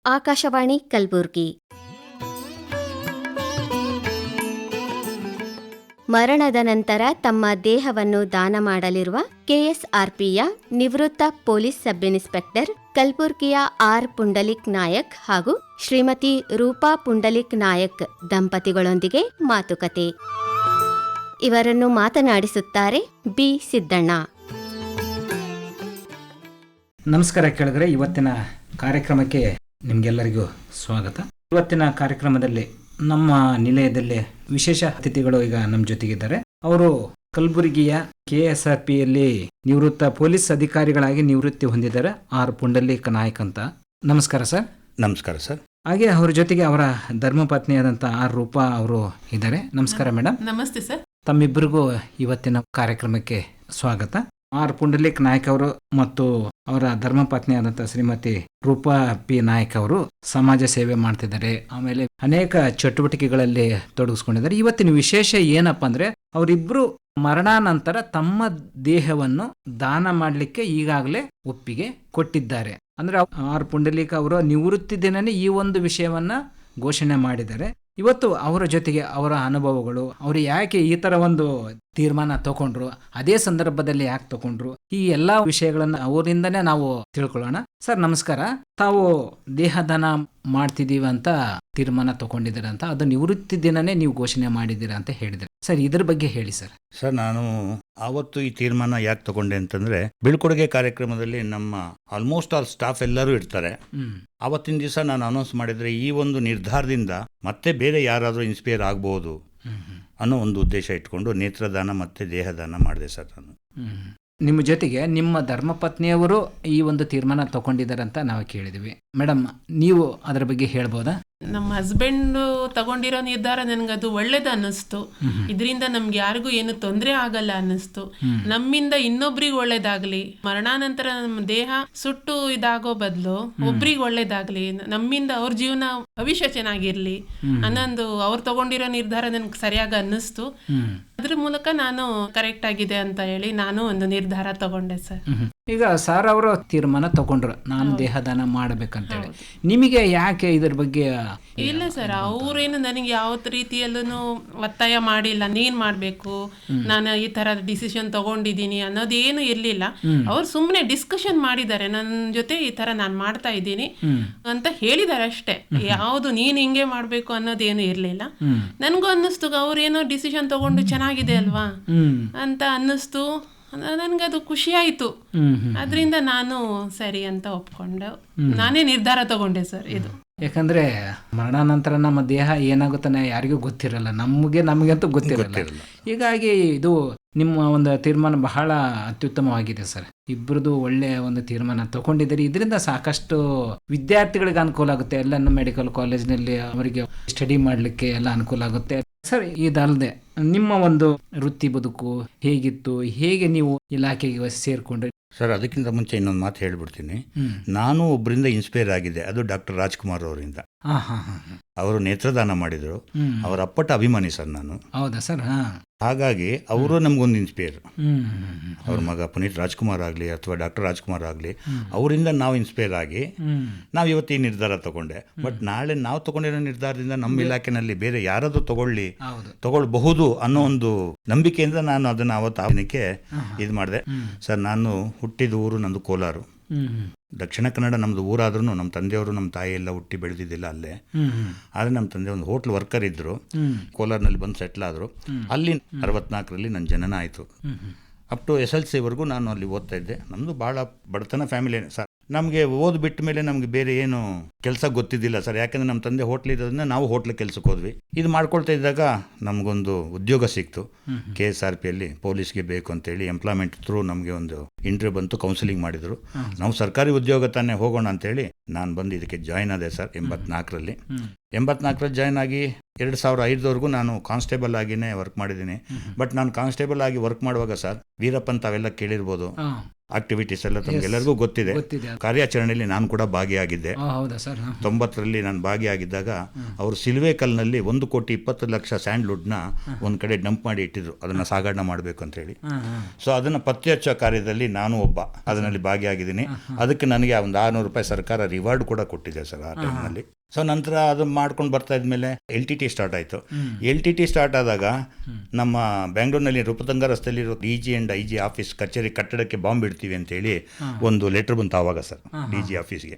ಆಕಾಶವಾಣಿ ಕಲಬುರಗಿ. ಮರಣದ ನಂತರ ತಮ್ಮ ದೇಹವನ್ನು ದಾನ ಮಾಡಲಿರುವ ಕೆಎಸ್ಆರ್ಪಿಯ ನಿವೃತ್ತ ಪೊಲೀಸ್ ಸಬ್ ಇನ್ಸ್ಪೆಕ್ಟರ್ ಕಲಬುರ್ಗಿಯ ಆರ್ ಪುಂಡಲಿಕ್ ನಾಯಕ್ ಹಾಗೂ ಶ್ರೀಮತಿ ರೂಪಾ ಪುಂಡಲಿಕ್ ನಾಯಕ್ ದಂಪತಿಗಳೊಂದಿಗೆ ಮಾತುಕತೆ. ಇವರನ್ನು ಮಾತನಾಡಿಸುತ್ತಾರೆ ಬಿ ಸಿದ್ದಣ್ಣ. ನಮಸ್ಕಾರ ಕೇಳಿದ್ರೆ, ಇವತ್ತಿನ ಕಾರ್ಯಕ್ರಮಕ್ಕೆ ನಿಮಗೆಲ್ಲರಿಗೂ ಸ್ವಾಗತ. ಇವತ್ತಿನ ಕಾರ್ಯಕ್ರಮದಲ್ಲಿ ನಮ್ಮ ನಿಲಯದಲ್ಲಿ ವಿಶೇಷ ಅತಿಥಿಗಳು ಈಗ ನಮ್ಮ ಜೊತೆಗಿದ್ದಾರೆ. ಅವರು ಕಲಬುರಗಿಯ ಕೆಎಸ್ಆರ್ಪಿಯಲ್ಲಿ ನಿವೃತ್ತ ಪೊಲೀಸ್ ಅಧಿಕಾರಿಗಳಾಗಿ ನಿವೃತ್ತಿ ಹೊಂದಿದ್ದಾರೆ, ಆರ್ ಪುಂಡಲಿಕ್ ನಾಯಕ್ ಅಂತ. ನಮಸ್ಕಾರ ಸರ್. ನಮಸ್ಕಾರ ಸರ್. ಹಾಗೆ ಅವರ ಜೊತೆಗೆ ಅವರ ಧರ್ಮಪತ್ನಿಯಾದಂಥ ಆರ್ ರೂಪಾ ಅವರು ಇದ್ದಾರೆ. ನಮಸ್ಕಾರ ಮೇಡಮ್. ನಮಸ್ತೆ ಸರ್. ತಮ್ಮಿಬ್ಬರಿಗೂ ಇವತ್ತಿನ ಕಾರ್ಯಕ್ರಮಕ್ಕೆ ಸ್ವಾಗತ. ಆರ್ ಪುಂಡಲಿಕ್ ನಾಯಕ್ ಅವರು ಮತ್ತು ಅವರ ಧರ್ಮಪತ್ನಿಯಾದಂಥ ಶ್ರೀಮತಿ ರೂಪಾ ಪಿ ನಾಯಕ್ ಅವರು ಸಮಾಜ ಸೇವೆ ಮಾಡ್ತಿದ್ದಾರೆ, ಆಮೇಲೆ ಅನೇಕ ಚಟುವಟಿಕೆಗಳಲ್ಲಿ ತೊಡಗಿಸ್ಕೊಂಡಿದ್ದಾರೆ. ಇವತ್ತಿನ ವಿಶೇಷ ಏನಪ್ಪಾ ಅಂದ್ರೆ, ಅವರಿಬ್ರು ಮರಣಾನಂತರ ತಮ್ಮ ದೇಹವನ್ನು ದಾನ ಮಾಡಲಿಕ್ಕೆ ಈಗಾಗಲೇ ಒಪ್ಪಿಗೆ ಕೊಟ್ಟಿದ್ದಾರೆ. ಅಂದ್ರೆ ಆರ್ ಪುಂಡಲಿಕ್ ಅವರ ನಿವೃತ್ತಿ ದಿನನೇ ಈ ಒಂದು ವಿಷಯವನ್ನ ಘೋಷಣೆ ಮಾಡಿದ್ದಾರೆ. ಇವತ್ತು ಅವರ ಜೊತೆಗೆ ಅವರ ಅನುಭವಗಳು, ಅವರು ಯಾಕೆ ಈ ತರ ಒಂದು ತೀರ್ಮಾನ ತಗೊಂಡ್ರು, ಅದೇ ಸಂದರ್ಭದಲ್ಲಿ ಯಾಕೆ ತಗೊಂಡ್ರು, ಈ ಎಲ್ಲಾ ವಿಷಯಗಳನ್ನ ಅವರಿಂದನೇ ನಾವು ತಿಳ್ಕೊಳ್ಳೋಣ. ಸರ್ ನಮಸ್ಕಾರ. ತಾವು ದೇಹದಾನ ಮಾಡ್ತಿದೀವಿ ಅಂತ ತೀರ್ಮಾನ ತಗೊಂಡಿದ್ದೀರ ಅಂತ, ಅದು ನಿವೃತ್ತಿ ದಿನನೇ ನೀವು ಘೋಷಣೆ ಮಾಡಿದ್ದೀರಾ ಅಂತ ಹೇಳಿದ್ರೆ, ಸರ್ ಇದ್ರ ಬಗ್ಗೆ ಹೇಳಿ ಸರ್. ಸರ್, ನಾನು ಆವತ್ತು ಈ ತೀರ್ಮಾನ ಯಾಕೆ ತಗೊಂಡೆ ಅಂತಂದ್ರೆ, ಬೀಳ್ಕೊಡುಗೆ ಕಾರ್ಯಕ್ರಮದಲ್ಲಿ ನಮ್ಮ ಆಲ್ಮೋಸ್ಟ್ ಆಲ್ ಸ್ಟಾಫ್ ಎಲ್ಲರೂ ಇರ್ತಾರೆ. ಆವತ್ತಿನ ದಿವಸ ನಾನು ಅನೌನ್ಸ್ ಮಾಡಿದ್ರೆ ಈ ಒಂದು ನಿರ್ಧಾರದಿಂದ ಮತ್ತೆ ಬೇರೆ ಯಾರಾದರೂ ಇನ್ಸ್ಪೈರ್ ಆಗ್ಬಹುದು ಅನ್ನೋ ಒಂದು ಉದ್ದೇಶ ಇಟ್ಕೊಂಡು ನೇತ್ರದಾನ ಮತ್ತೆ ದೇಹದಾನ ಮಾಡಿದೆ ಸರ್ ನಾನು. ನಿಮ್ಮ ಜೊತೆಗೆ ನಿಮ್ಮ ಧರ್ಮಪತ್ನಿಯವರು ಈ ಒಂದು ತೀರ್ಮಾನ ತಗೊಂಡಿದ್ದಾರೆ ಅಂತ ನಾವು ಕೇಳಿದ್ವಿ. ಮೇಡಮ್, ನೀವು ಅದರ ಬಗ್ಗೆ ಹೇಳ್ಬೋದಾ? ನಮ್ಮ ಹಸ್ಬೆಂಡ್ ತಗೊಂಡಿರೋ ನಿರ್ಧಾರ ನನ್ಗದು ಒಳ್ಳೇದು ಅನ್ನಿಸ್ತು. ಇದರಿಂದ ನಮ್ಗೆ ಯಾರಿಗೂ ಏನು ತೊಂದರೆ ಆಗಲ್ಲ ಅನ್ನಿಸ್ತು. ನಮ್ಮಿಂದ ಇನ್ನೊಬ್ರಿಗೆ ಒಳ್ಳೇದಾಗ್ಲಿ, ಮರಣಾನಂತರ ನಮ್ಮ ದೇಹ ಸುಟ್ಟು ಇದಾಗೋ ಬದಲು ಒಬ್ರಿಗೆ ಒಳ್ಳೇದಾಗ್ಲಿ, ನಮ್ಮಿಂದ ಅವ್ರ ಜೀವನ ಭವಿಷ್ಯ ಚೆನ್ನಾಗಿರ್ಲಿ ಅನ್ನೊಂದು ಅವ್ರು ತಗೊಂಡಿರೋ ನಿರ್ಧಾರ ನನ್ಗೆ ಸರಿಯಾಗಿ ಅನ್ನಿಸ್ತು. ಅದ್ರ ಮೂಲಕ ನಾನು ಕರೆಕ್ಟ್ ಆಗಿದೆ ಅಂತ ಹೇಳಿ ನಾನು ಒಂದು ನಿರ್ಧಾರ ತಗೊಂಡೆ ಸರ್. ಈಗ ಸರ್ ಅವರು ತೀರ್ಮಾನ ತಗೊಂಡ್ರು, ನಾನು ದೇಹದಾನ ಮಾಡ್ಬೇಕಂತೇಳಿ. ನಿಮಗೆ ಯಾಕೆ ಇದ್ರ ಬಗ್ಗೆ? ಇಲ್ಲ ಸರ್, ಅವ್ರೇನು ನನಗೆ ಯಾವ ರೀತಿಯಲ್ಲೂ ಒತ್ತಾಯ ಮಾಡಿಲ್ಲ, ನೀನ್ ಮಾಡ್ಬೇಕು, ನಾನು ಈ ತರ ಡಿಸಿಷನ್ ತಗೊಂಡಿದ್ದೀನಿ ಅನ್ನೋದೇನು ಇರ್ಲಿಲ್ಲ. ಅವ್ರು ಸುಮ್ಮನೆ ಡಿಸ್ಕಷನ್ ಮಾಡಿದ್ದಾರೆ ನನ್ನ ಜೊತೆ, ಈ ತರ ನಾನು ಮಾಡ್ತಾ ಇದ್ದೀನಿ ಅಂತ ಹೇಳಿದಾರೆ ಅಷ್ಟೇ. ಯಾವುದು ನೀನ್ ಹಿಂಗೆ ಮಾಡ್ಬೇಕು ಅನ್ನೋದೇನು ಇರ್ಲಿಲ್ಲ. ನನ್ಗೂ ಅನ್ನಿಸ್ತು ಅವ್ರೇನೋ ಡಿಸಿಷನ್ ತಗೊಂಡು ಚೆನ್ನಾಗಿದೆ ಅಲ್ವಾ ಅಂತ ಅನ್ನಿಸ್ತು. ನನ್ಗದು ಖುಷಿ ಆಯ್ತು. ಅದರಿಂದ ನಾನು ಸರಿ ಅಂತ ಒಪ್ಕೊಂಡು ನಾನೇ ನಿರ್ಧಾರ ತಗೊಂಡೆ ಸರ್ ಇದು. ಯಾಕಂದ್ರೆ ಮರಣಾನಂತರ ನಮ್ಮ ದೇಹ ಏನಾಗುತ್ತಾನೆ ಯಾರಿಗೂ ಗೊತ್ತಿರಲ್ಲ, ನಮಗಂತೂ ಗೊತ್ತಿರಲ್ಲ. ಹೀಗಾಗಿ ಇದು ನಿಮ್ಮ ಒಂದು ತೀರ್ಮಾನ ಬಹಳ ಅತ್ಯುತ್ತಮವಾಗಿದೆ ಸರ್. ಇಬ್ಬರದು ಒಳ್ಳೆಯ ಒಂದು ತೀರ್ಮಾನ ತಗೊಂಡಿದ್ದೀರಿ. ಇದರಿಂದ ಸಾಕಷ್ಟು ವಿದ್ಯಾರ್ಥಿಗಳಿಗೆ ಅನುಕೂಲ ಆಗುತ್ತೆ. ಎಲ್ಲ ಮೆಡಿಕಲ್ ಕಾಲೇಜ್ನಲ್ಲಿ ಅವರಿಗೆ ಸ್ಟಡಿ ಮಾಡಲಿಕ್ಕೆ ಎಲ್ಲ ಅನುಕೂಲ ಆಗುತ್ತೆ ಸರ್. ಇದಲ್ಲದೆ ನಿಮ್ಮ ಒಂದು ವೃತ್ತಿ ಬದುಕು ಹೇಗಿತ್ತು, ಹೇಗೆ ನೀವು ಇಲಾಖೆಗೆ ಸೇರ್ಕೊಂಡ್ರೆ? ಸರ್, ಅದಕ್ಕಿಂತ ಮುಂಚೆ ಇನ್ನೊಂದು ಮಾತು ಹೇಳ್ಬಿಡ್ತೀನಿ. ನಾನು ಒಬ್ಬರಿಂದ ಇನ್ಸ್ಪೈರ್ ಆಗಿದೆ, ಅದು ಡಾಕ್ಟರ್ ರಾಜ್ಕುಮಾರ್ ಅವರಿಂದ. ಅವರು ನೇತ್ರದಾನ ಮಾಡಿದ್ರು, ಅವರ ಅಪ್ಪಟ ಅಭಿಮಾನಿ ಸರ್ ನಾನು. ಹೌದಾ ಸರ್? ಹಾಗಾಗಿ ಅವರು ನಮ್ಗೊಂದು ಇನ್ಸ್ಪೈರ್. ಅವ್ರ ಮಗ ಪುನೀತ್ ರಾಜ್ಕುಮಾರ್ ಆಗಲಿ ಅಥವಾ ಡಾಕ್ಟರ್ ರಾಜ್ಕುಮಾರ್ ಆಗಲಿ, ಅವರಿಂದ ನಾವು ಇನ್ಸ್ಪೈರ್ ಆಗಿ ನಾವು ಇವತ್ತು ಈ ನಿರ್ಧಾರ ತಗೊಂಡೆ. ಬಟ್ ನಾಳೆ ನಾವು ತಗೊಂಡಿರೋ ನಿರ್ಧಾರದಿಂದ ನಮ್ಮ ಇಲಾಖೆನಲ್ಲಿ ಬೇರೆ ಯಾರಾದ್ರೂ ತಗೊಳ್ಬಹುದು ಅನ್ನೋ ಒಂದು ನಂಬಿಕೆಯಿಂದ ನಾನು ಅದನ್ನ ಅವತ್ತು ಇದು ಮಾಡಿದೆ ಸರ್. ನಾನು ಹುಟ್ಟಿದ ಊರು ನಂದು ಕೋಲಾರ, ದಕ್ಷಿಣ ಕನ್ನಡ ನಮ್ದು ಊರಾದ್ರೂ ನಮ್ಮ ತಂದೆಯವರು ನಮ್ಮ ತಾಯಿ ಎಲ್ಲ ಹುಟ್ಟಿ ಬೆಳೆದಿದ್ದಿಲ್ಲ ಅಲ್ಲೇ. ಆದರೆ ನಮ್ಮ ತಂದೆ ಒಂದು ಹೋಟ್ಲ್ ವರ್ಕರ್ ಇದ್ರು, ಕೋಲಾರ್ನಲ್ಲಿ ಬಂದು ಸೆಟ್ಲ್ ಆದರು. ಅಲ್ಲಿ 64ರಲ್ಲಿ ನನ್ನ ಜನನ ಆಯಿತು. ಅಪ್ ಟು SLC ವರೆಗೂ ನಾನು ಅಲ್ಲಿ ಓದ್ತಾ ಇದ್ದೆ. ನಮ್ಮದು ಭಾಳ ಬಡತನ ಫ್ಯಾಮಿಲಿ ಸರ್. ನಮಗೆ ಓದ್ ಬಿಟ್ಟ ಮೇಲೆ ನಮಗೆ ಬೇರೆ ಏನು ಕೆಲಸ ಗೊತ್ತಿದ್ದಿಲ್ಲ ಸರ್. ಯಾಕಂದರೆ ನಮ್ಮ ತಂದೆ ಹೋಟ್ಲ್ ಇರೋದ್ರಿಂದ ನಾವು ಹೋಟ್ಲಿಗೆ ಕೆಲ್ಸಕ್ಕೆ ಹೋದ್ವಿ. ಇದು ಮಾಡ್ಕೊಳ್ತಾ ಇದ್ದಾಗ ನಮಗೊಂದು ಉದ್ಯೋಗ ಸಿಕ್ತು KSRPಯಲ್ಲಿ. ಪೊಲೀಸ್ಗೆ ಬೇಕು ಅಂತೇಳಿ ಎಂಪ್ಲಾಯ್ಮೆಂಟ್ ಥ್ರೂ ನಮಗೆ ಒಂದು ಇಂಟರ್ವ್ಯೂ ಬಂತು, ಕೌನ್ಸಿಲಿಂಗ್ ಮಾಡಿದ್ರು. ನಾವು ಸರ್ಕಾರಿ ಉದ್ಯೋಗ ತಾನೇ ಹೋಗೋಣ ಅಂತೇಳಿ ನಾನು ಬಂದು ಇದಕ್ಕೆ ಜಾಯ್ನ್ ಆದೆ ಸರ್ 84ರಲ್ಲಿ. 84ರಲ್ಲಿ ಜಾಯ್ನ್ ಆಗಿ 2005ವರೆಗೂ ನಾನು ಕಾನ್ಸ್ಟೇಬಲ್ ಆಗಿನೇ ವರ್ಕ್ ಮಾಡಿದ್ದೀನಿ. ಬಟ್ ನಾನು ಕಾನ್ಸ್ಟೇಬಲ್ ಆಗಿ ವರ್ಕ್ ಮಾಡುವಾಗ ಸರ್, ವೀರಪ್ಪನ್ ತಾವೆಲ್ಲ ಕೇಳಿರ್ಬೋದು, ಆಕ್ಟಿವಿಟೀಸ್ ಎಲ್ಲ ತಮಗೆಲ್ಲರಿಗೂ ಗೊತ್ತಿದೆ. ಕಾರ್ಯಾಚರಣೆಯಲ್ಲಿ ನಾನು ಕೂಡ ಭಾಗಿಯಾಗಿದ್ದೆ. 90ರಲ್ಲಿ ನಾನು ಭಾಗಿಯಾಗಿದ್ದಾಗ ಅವರು ಸಿಲ್ವೇಕಲ್ನಲ್ಲಿ 1,20,00,000 ಸ್ಯಾಂಡ್ಲ್ವುಡ್ನ ಒಂದು ಕಡೆ ಡಂಪ್ ಮಾಡಿ ಇಟ್ಟಿದ್ರು, ಅದನ್ನು ಸಾಗಾಣೆ ಮಾಡಬೇಕು ಅಂತ ಹೇಳಿ. ಸೊ ಅದನ್ನು ಪತ್ತೆ ಹಚ್ಚೋ ಕಾರ್ಯದಲ್ಲಿ ನಾನು ಒಬ್ಬ ಅದರಲ್ಲಿ ಭಾಗಿಯಾಗಿದ್ದೀನಿ. ಅದಕ್ಕೆ ನನಗೆ ಒಂದು ₹600 ಸರ್ಕಾರ ರಿವಾರ್ಡ್ ಕೂಡ ಕೊಟ್ಟಿದೆ ಸರ್ ಆ ಟೈಮ್ನಲ್ಲಿ. ಸೊ ನಂತರ ಅದು ಮಾಡ್ಕೊಂಡು ಬರ್ತಾ ಇದ್ಮೇಲೆ LTT ಸ್ಟಾರ್ಟ್ ಆಯಿತು. LTT ಸ್ಟಾರ್ಟ್ ಆದಾಗ ನಮ್ಮ ಬೆಂಗಳೂರಿನಲ್ಲಿ ರೂಪತಂಗ ರಸ್ತೆಯಲ್ಲಿರೋ DG ಆ್ಯಂಡ್ IG ಆಫೀಸ್ ಕಚೇರಿ ಕಟ್ಟಡಕ್ಕೆ ಬಾಂಬ್ ಇಡ್ತೀವಿ ಅಂತೇಳಿ ಒಂದು ಲೆಟರ್ ಬಂತು ಆವಾಗ ಸರ್ DG ಆಫೀಸ್ಗೆ.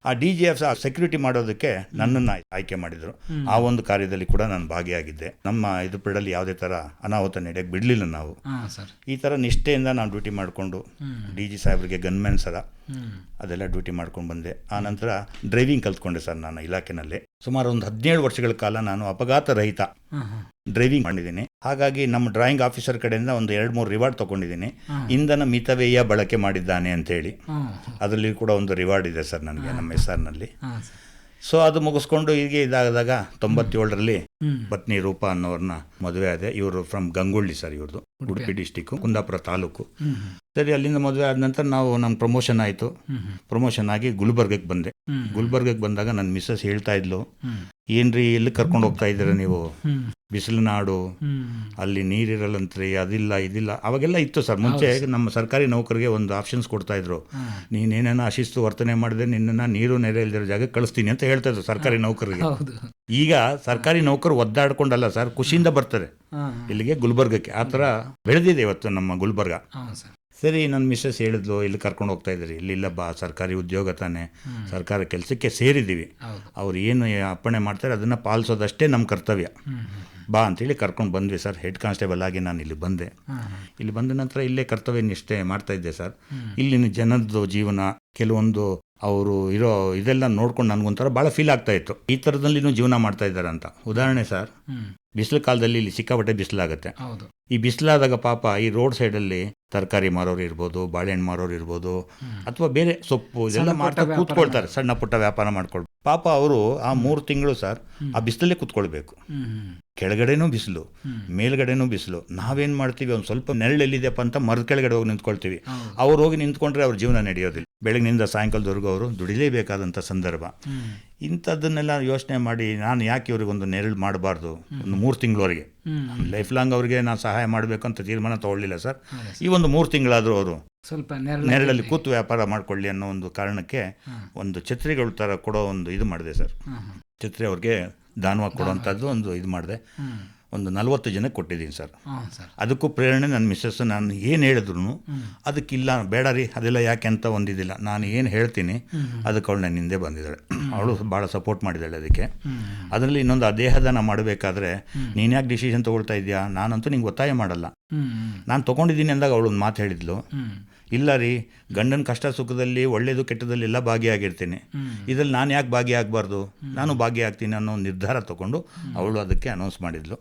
ಆ DG ಆಫೀಸ್ ಸೆಕ್ಯೂರಿಟಿ ಮಾಡೋದಕ್ಕೆ ನನ್ನನ್ನು ಆಯ್ಕೆ ಮಾಡಿದರು. ಆ ಒಂದು ಕಾರ್ಯದಲ್ಲಿ ಕೂಡ ನಾನು ಭಾಗಿಯಾಗಿದ್ದೆ. ನಮ್ಮ ಇದು ಬಿಡಲ್ಲಿ ಯಾವುದೇ ಥರ ಅನಾಹುತ ನಡೆಯಕ್ಕೆ ಬಿಡಲಿಲ್ಲ ನಾವು. ಈ ಥರ ನಿಷ್ಠೆಯಿಂದ ನಾನು ಡ್ಯೂಟಿ ಮಾಡಿಕೊಂಡು DG ಸಾಹೇಬ್ರಿಗೆ ಗನ್ಮ್ಯಾನ್ ಸರ ಅದೆಲ್ಲ ಡ್ಯೂಟಿ ಮಾಡ್ಕೊಂಡು ಬಂದೆ. ಆ ನಂತರ ಡ್ರೈವಿಂಗ್ ಕಲ್ತ್ಕೊಂಡೆ ಸರ್ ನಾನು ಇಲಾಖೆನಲ್ಲಿ. ಸುಮಾರು ಒಂದು 17 ವರ್ಷಗಳ ಕಾಲ ನಾನು ಅಪಘಾತ ರಹಿತ ಡ್ರೈವಿಂಗ್ ಮಾಡಿದ್ದೀನಿ. ಹಾಗಾಗಿ ನಮ್ಮ ಡ್ರಾಯಿಂಗ್ ಆಫೀಸರ್ ಕಡೆಯಿಂದ ಒಂದು 2-3 ರಿವಾರ್ಡ್ ತೊಗೊಂಡಿದ್ದೀನಿ. ಇಂಧನ ಮಿತವ್ಯಯ ಬಳಕೆ ಮಾಡಿದ್ದಾನೆ ಅಂತೇಳಿ ಅದರಲ್ಲಿ ಕೂಡ ಒಂದು ರಿವಾರ್ಡ್ ಇದೆ ಸರ್ ನನಗೆ ನಮ್ಮ SRನಲ್ಲಿ. ಸೊ ಅದು ಮುಗಿಸ್ಕೊಂಡು ಹೀಗೆ ಇದಾದಾಗ 97ರಲ್ಲಿ ಪತ್ನಿ ರೂಪಾ ಅನ್ನೋರನ್ನ ಮದುವೆ ಆದೆ. ಇವರು ಫ್ರಮ್ ಗಂಗೊಳ್ಳಿ ಸರ್, ಇವ್ರದ್ದು ಉಡುಪಿ ಡಿಸ್ಟಿಕ್ಕು, ಕುಂದಾಪುರ ತಾಲೂಕು. ಸರಿ, ಅಲ್ಲಿಂದ ಮದುವೆ ಆದ ನಂತರ ನಮ್ಮ ಪ್ರಮೋಷನ್ ಆಯಿತು. ಪ್ರಮೋಷನ್ ಆಗಿ ಗುಲ್ಬರ್ಗಕ್ಕೆ ಬಂದೆ. ಗುಲ್ಬರ್ಗಕ್ಕೆ ಬಂದಾಗ ನನ್ನ ಮಿಸ್ಸಸ್ ಹೇಳ್ತಾ ಇದ್ಲು, ಏನ್ರಿ ಎಲ್ಲಿ ಕರ್ಕೊಂಡು ಹೋಗ್ತಾ ಇದ್ದೀರ ನೀವು, ಬಿಸಿಲು ನಾಡು, ಅಲ್ಲಿ ನೀರಿರಲ್ಲಂತ್ರಿ, ಅದಿಲ್ಲ ಇದಿಲ್ಲ. ಅವಾಗೆಲ್ಲ ಇತ್ತು ಸರ್. ಮುಂಚೆ ನಮ್ಮ ಸರ್ಕಾರಿ ನೌಕರಿಗೆ ಒಂದು ಆಪ್ಷನ್ಸ್ ಕೊಡ್ತಾ ಇದ್ರು, ನೀನೇನೇನೋ ಅಶಿಸ್ತು ವರ್ತನೆ ಮಾಡಿದೆ ನಿನ್ನನ್ನು ನೀರು ನೆರೆ ಇಲ್ದಿರೋ ಜಾಗಕ್ಕೆ ಕಳಿಸ್ತೀನಿ ಅಂತ ಹೇಳ್ತಾ ಇದ್ರು ಸರ್ಕಾರಿ ನೌಕರಿಗೆ. ಈಗ ಸರ್ಕಾರಿ ನೌಕರು ಒದ್ದಾಡ್ಕೊಂಡಲ್ಲ ಸರ್, ಖುಷಿಯಿಂದ ಬರ್ತಾರೆ ಇಲ್ಲಿಗೆ ಗುಲ್ಬರ್ಗಕ್ಕೆ. ಆ ಥರ ಬೆಳೆದಿದೆ ಇವತ್ತು ನಮ್ಮ ಗುಲ್ಬರ್ಗ. ಸರಿ, ನನ್ನ ಮಿಸ್ಸಸ್ ಹೇಳಿದ್ಲು, ಇಲ್ಲಿ ಕರ್ಕೊಂಡು ಹೋಗ್ತಾ ಇದ್ದೀರಿ, ಇಲ್ಲಿಲ್ಲ ಬಾ, ಸರ್ಕಾರಿ ಉದ್ಯೋಗ ತಾನೆ, ಸರ್ಕಾರ ಕೆಲಸಕ್ಕೆ ಸೇರಿದ್ದೀವಿ, ಅವ್ರು ಏನು ಅಪ್ಪಣೆ ಮಾಡ್ತಾರೆ ಅದನ್ನು ಪಾಲಿಸೋದಷ್ಟೇ ನಮ್ಮ ಕರ್ತವ್ಯ, ಬಾ ಅಂತೇಳಿ ಕರ್ಕೊಂಡು ಬಂದ್ವಿ ಸರ್. ಹೆಡ್ ಕಾನ್ಸ್ಟೇಬಲ್ ಆಗಿ ನಾನು ಇಲ್ಲಿ ಬಂದೆ. ಇಲ್ಲಿ ಬಂದ ನಂತರ ಇಲ್ಲೇ ಕರ್ತವ್ಯ ನಿಷ್ಠೆ ಮಾಡ್ತಾ ಇದ್ದೆ ಸರ್. ಇಲ್ಲಿನ ಜನದ್ದು ಜೀವನ, ಕೆಲವೊಂದು ಅವರು ಇರೋ ಇದೆಲ್ಲ ನೋಡ್ಕೊಂಡು ನನಗೊಂಥರ ಭಾಳ ಫೀಲ್ ಆಗ್ತಾ ಇತ್ತು, ಈ ಥರದಲ್ಲಿನೂ ಜೀವನ ಮಾಡ್ತಾ ಇದ್ದಾರೆ ಅಂತ. ಉದಾಹರಣೆ ಸರ್, ಬಿಸಿಲು ಕಾಲದಲ್ಲಿ ಇಲ್ಲಿ ಸಿಕ್ಕಾಪಟ್ಟೆ ಬಿಸಿಲಾಗುತ್ತೆ. ಈ ಬಿಸಿಲಾದಾಗ ಪಾಪ ಈ ರೋಡ್ ಸೈಡಲ್ಲಿ ತರಕಾರಿ ಮಾರೋರು ಇರ್ಬೋದು, ಬಾಳೆಹಣ್ಣು ಮಾರೋರು ಇರ್ಬೋದು, ಅಥವಾ ಬೇರೆ ಸೊಪ್ಪು ಇದೆಲ್ಲ ಮಾಡ್ತಾ ಕೂತ್ಕೊಳ್ತಾರೆ, ಸಣ್ಣ ಪುಟ್ಟ ವ್ಯಾಪಾರ ಮಾಡ್ಕೊಳ್ಬೇಕು. ಪಾಪ ಅವರು ಆ 3 ತಿಂಗಳು ಸರ್ ಆ ಬಿಸಿಲಲ್ಲೇ ಕೂತ್ಕೊಳ್ಬೇಕು. ಕೆಳಗಡೆನೂ ಬಿಸಿಲು, ಮೇಲ್ಗಡೆನೂ ಬಿಸಿಲು. ನಾವೇನು ಮಾಡ್ತೀವಿ, ಒಂದು ಸ್ವಲ್ಪ ನೆರಳೆಲ್ಲಿದೆಯಪ್ಪ ಅಂತ ಮರದ ಕೆಳಗಡೆ ಹೋಗಿ ನಿಂತ್ಕೊಳ್ತೀವಿ. ಅವ್ರು ಹೋಗಿ ನಿಂತ್ಕೊಂಡ್ರೆ ಅವ್ರ ಜೀವನ ನಡೆಯೋದಿಲ್ಲ. ಬೆಳಗ್ಗಿನಿಂದ ಸಾಯಂಕಾಲದವರೆಗೂ ಅವರು ದುಡಿಲೇಬೇಕಾದಂಥ ಸಂದರ್ಭ. ಇಂಥದ್ದನ್ನೆಲ್ಲ ಯೋಚನೆ ಮಾಡಿ ನಾನು ಯಾಕೆ ಇವ್ರಿಗೊಂದು ನೆರಳು ಮಾಡಬಾರ್ದು, ಒಂದು 3 ತಿಂಗಳವರೆಗೆ ಲೈಫ್ ಲಾಂಗ್ ಅವ್ರಿಗೆ ನಾನು ಸಹಾಯ ಮಾಡಬೇಕು ಅಂತ ತೀರ್ಮಾನ ತೊಗೊಳ್ಳಿಲ್ಲ ಸರ್. ಈ ಒಂದು 3 ತಿಂಗಳಾದರೂ ಅವರು ಸ್ವಲ್ಪ ನೆರಳಲ್ಲಿ ಕೂತು ವ್ಯಾಪಾರ ಮಾಡ್ಕೊಳ್ಳಿ ಅನ್ನೋ ಒಂದು ಕಾರಣಕ್ಕೆ ಒಂದು ಛತ್ರಿಗಳ ಥರ ಕೊಡೋ ಒಂದು ಇದು ಮಾಡಿದೆ ಸರ್. ಛತ್ರಿ ಅವ್ರಿಗೆ ದಾನವಾಗಿ ಕೊಡೋವಂಥದ್ದು ಒಂದು ಇದು ಮಾಡಿದೆ. ಒಂದು 40 ಜನಕ್ಕೆ ಕೊಟ್ಟಿದ್ದೀನಿ ಸರ್. ಅದಕ್ಕೂ ಪ್ರೇರಣೆ ನನ್ನ ಮಿಸ್ಸಸ್. ನಾನು ಏನು ಹೇಳಿದ್ರು ಅದಕ್ಕಿಲ್ಲ, ಬೇಡ ರೀ ಅದೆಲ್ಲ ಯಾಕೆ ಅಂತ ಒಂದಿದ್ದಿಲ್ಲ. ನಾನು ಏನು ಹೇಳ್ತೀನಿ ಅದಕ್ಕೆ ಅವಳು ನನ್ನ ಹಿಂದೆ ಬಂದಿದ್ದಾಳೆ. ಅವಳು ಭಾಳ ಸಪೋರ್ಟ್ ಮಾಡಿದ್ದಾಳೆ ಅದಕ್ಕೆ. ಅದರಲ್ಲಿ ಇನ್ನೊಂದು, ಆ ದೇಹದಾನ ಮಾಡಬೇಕಾದ್ರೆ ನೀನು ಯಾಕೆ ಡಿಸಿಷನ್ ತೊಗೊಳ್ತಾ ಇದೆಯಾ, ನಾನಂತೂ ನಿಂಗೆ ಒತ್ತಾಯ ಮಾಡಲ್ಲ, ನಾನು ತೊಗೊಂಡಿದ್ದೀನಿ ಅಂದಾಗ ಅವಳು ಒಂದು ಮಾತು ಹೇಳಿದ್ಲು, ಇಲ್ಲ ರೀ, ಗಂಡನ ಕಷ್ಟ ಸುಖದಲ್ಲಿ ಒಳ್ಳೇದು ಕೆಟ್ಟದಲ್ಲಿ ಎಲ್ಲ ಭಾಗಿಯಾಗಿರ್ತೀನಿ, ಇದರಲ್ಲಿ ನಾನು ಯಾಕೆ ಭಾಗಿಯಾಗಬಾರ್ದು, ನಾನು ಭಾಗಿಯಾಗ್ತೀನಿ ಅನ್ನೋ ಒಂದು ನಿರ್ಧಾರ ತಗೊಂಡು ಅವಳು ಅದಕ್ಕೆ ಅನೌನ್ಸ್ ಮಾಡಿದ್ಲು.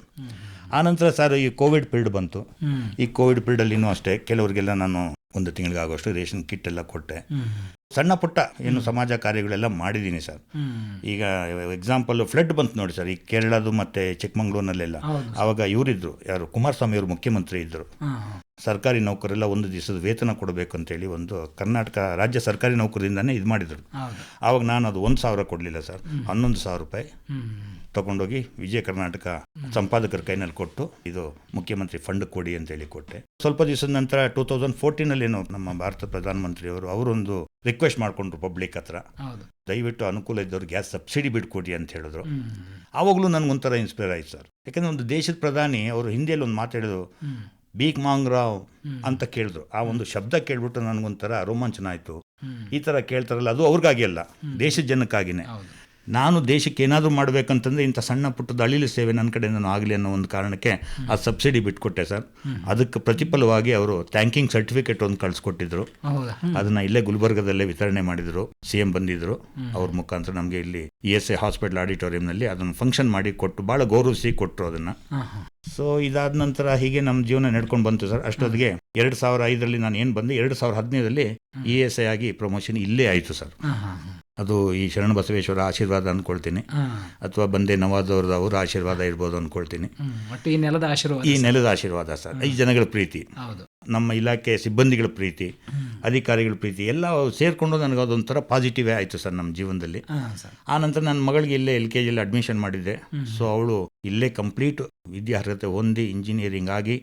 ಆನಂತರ ಸರ್ ಈ ಕೋವಿಡ್ ಪೀರಿಯಡ್ ಬಂತು. ಈ ಕೋವಿಡ್ ಪೀರಿಯಡಲ್ಲಿನೂ ಅಷ್ಟೇ ಕೆಲವರಿಗೆಲ್ಲ ನಾನು 1 ತಿಂಗಳಿಗಾಗುವಷ್ಟು ರೇಷನ್ ಕಿಟ್ ಎಲ್ಲ ಕೊಟ್ಟೆ. ಸಣ್ಣ ಪುಟ್ಟ ಏನು ಸಮಾಜ ಕಾರ್ಯಗಳೆಲ್ಲ ಮಾಡಿದ್ದೀನಿ ಸರ್. ಈಗ ಎಕ್ಸಾಂಪಲ್ ಫ್ಲಡ್ ಬಂತು ನೋಡಿ ಸರ್, ಈ ಕೇರಳದು ಮತ್ತು ಚಿಕ್ಕಮಂಗ್ಳೂರಿನಲ್ಲೆಲ್ಲ. ಆವಾಗ ಇವರಿದ್ದರು, ಯಾರು, ಕುಮಾರಸ್ವಾಮಿ ಅವರು ಮುಖ್ಯಮಂತ್ರಿ ಇದ್ದರು. ಸರ್ಕಾರಿ ನೌಕರೆಲ್ಲ 1 ದಿವಸದ ವೇತನ ಕೊಡಬೇಕು ಅಂತೇಳಿ ಒಂದು ಕರ್ನಾಟಕ ರಾಜ್ಯ ಸರ್ಕಾರಿ ನೌಕರಿಂದನೇ ಇದು ಮಾಡಿದರು. ಆವಾಗ ನಾನು ಅದು 1,000 ಕೊಡಲಿಲ್ಲ ಸರ್, 11,000 ರೂಪಾಯಿ ತೊಗೊಂಡೋಗಿ ವಿಜಯ ಕರ್ನಾಟಕ ಸಂಪಾದಕರ ಕೈನಲ್ಲಿ ಕೊಟ್ಟು, ಇದು ಮುಖ್ಯಮಂತ್ರಿ ಫಂಡ್ ಕೊಡಿ ಅಂತೇಳಿ ಕೊಟ್ಟೆ. ಸ್ವಲ್ಪ ದಿವಸದ ನಂತರ 2014 ನಮ್ಮ ಭಾರತ ಪ್ರಧಾನಮಂತ್ರಿಯವರು ಅವರೊಂದು ರಿಕ್ವೆಸ್ಟ್ ಮಾಡಿಕೊಂಡ್ರು ಪಬ್ಲಿಕ್ ಹತ್ರ, ದಯವಿಟ್ಟು ಅನುಕೂಲ ಇದ್ದವ್ರು ಗ್ಯಾಸ್ ಸಬ್ಸಿಡಿ ಬಿಟ್ಕೊಡಿ ಅಂತ ಹೇಳಿದ್ರು. ಆವಾಗಲೂ ನನಗೊಂಥರ ಇನ್ಸ್ಪೈರ್ ಆಯ್ತು ಸರ್. ಯಾಕಂದರೆ ಒಂದು ದೇಶದ ಪ್ರಧಾನಿ ಅವರು ಹಿಂದಿಯಲ್ಲಿ ಒಂದು ಮಾತಾಡಿದ್ರು, ಭೀಕ್ ಮಾಂಗ್ ರಾವ್ ಅಂತ ಕೇಳಿದ್ರು. ಆ ಒಂದು ಶಬ್ದ ಕೇಳ್ಬಿಟ್ಟು ನನಗೊಂಥರ ರೋಮಾಂಚನ ಆಯಿತು. ಈ ಥರ ಕೇಳ್ತಾರಲ್ಲ, ಅದು ಅವ್ರಿಗಾಗಿ ಅಲ್ಲ, ದೇಶದ ಜನಕ್ಕಾಗಿಯೇ. ನಾನು ದೇಶಕ್ಕೆ ಏನಾದರೂ ಮಾಡಬೇಕಂತಂದರೆ ಇಂಥ ಸಣ್ಣ ಪುಟ್ಟದ ಅಳಿಲು ಸೇವೆ ನನ್ನ ಕಡೆ ನಾನು ಆಗಲಿ ಅನ್ನೋ ಒಂದು ಕಾರಣಕ್ಕೆ ಆ ಸಬ್ಸಿಡಿ ಬಿಟ್ಕೊಟ್ಟೆ ಸರ್. ಅದಕ್ಕೆ ಪ್ರತಿಫಲವಾಗಿ ಅವರು ಥ್ಯಾಂಕಿಂಗ್ ಸರ್ಟಿಫಿಕೇಟ್ ಒಂದು ಕಳಿಸ್ಕೊಟ್ಟಿದ್ರು. ಅದನ್ನು ಇಲ್ಲೇ ಗುಲ್ಬರ್ಗದಲ್ಲೇ ವಿತರಣೆ ಮಾಡಿದರು. CM ಬಂದಿದ್ದರು, ಅವ್ರ ಮುಖಾಂತರ ನಮಗೆ ಇಲ್ಲಿ ESI ಹಾಸ್ಪಿಟಲ್ ಆಡಿಟೋರಿಯಂನಲ್ಲಿ ಅದನ್ನು ಫಂಕ್ಷನ್ ಮಾಡಿ ಕೊಟ್ಟು ಭಾಳ ಗೌರವಿಸಿ ಕೊಟ್ಟರು ಅದನ್ನು. ಸೊ ಇದಾದ ನಂತರ ಹೀಗೆ ನಮ್ಮ ಜೀವನ ನಡ್ಕೊಂಡು ಬಂತು ಸರ್. ಅಷ್ಟೊತ್ತಿಗೆ 2005ರಲ್ಲಿ ನಾನು ಏನು ಬಂದೆ, 2015ರಲ್ಲಿ ESI ಆಗಿ ಪ್ರಮೋಷನ್ ಇಲ್ಲೇ ಆಯಿತು ಸರ್. ಅದು ಈ ಶರಣ ಬಸವೇಶ್ವರ ಆಶೀರ್ವಾದ ಅಂದ್ಕೊಳ್ತೀನಿ, ಅಥವಾ ಬಂದೆ ನವಾದವ್ರದ್ದು ಅವರ ಆಶೀರ್ವಾದ ಇರ್ಬೋದು ಅಂದ್ಕೊಳ್ತೀನಿ. ಒಟ್ಟು ಈ ನೆಲದ ಆಶೀರ್ವಾದ, ಈ ನೆಲದ ಆಶೀರ್ವಾದ ಸರ್, ಈ ಜನಗಳ ಪ್ರೀತಿ, ನಮ್ಮ ಇಲಾಖೆ ಸಿಬ್ಬಂದಿಗಳ ಪ್ರೀತಿ, ಅಧಿಕಾರಿಗಳ ಪ್ರೀತಿ ಎಲ್ಲ ಸೇರಿಕೊಂಡು ನನಗೆ ಅದೊಂಥರ ಪಾಸಿಟಿವೇ ಆಯಿತು ಸರ್ ನಮ್ಮ ಜೀವನದಲ್ಲಿ. ಆ ನಂತರ ನನ್ನ ಮಗಳಿಗೆ ಇಲ್ಲೇ LKG ಅಡ್ಮಿಷನ್ ಮಾಡಿದ್ದೆ. ಸೊ ಅವಳು ಇಲ್ಲೇ ಕಂಪ್ಲೀಟ್ ವಿದ್ಯಾರ್ಹತೆ ಹೊಂದಿ ಇಂಜಿನಿಯರಿಂಗ್ ಆಗಿ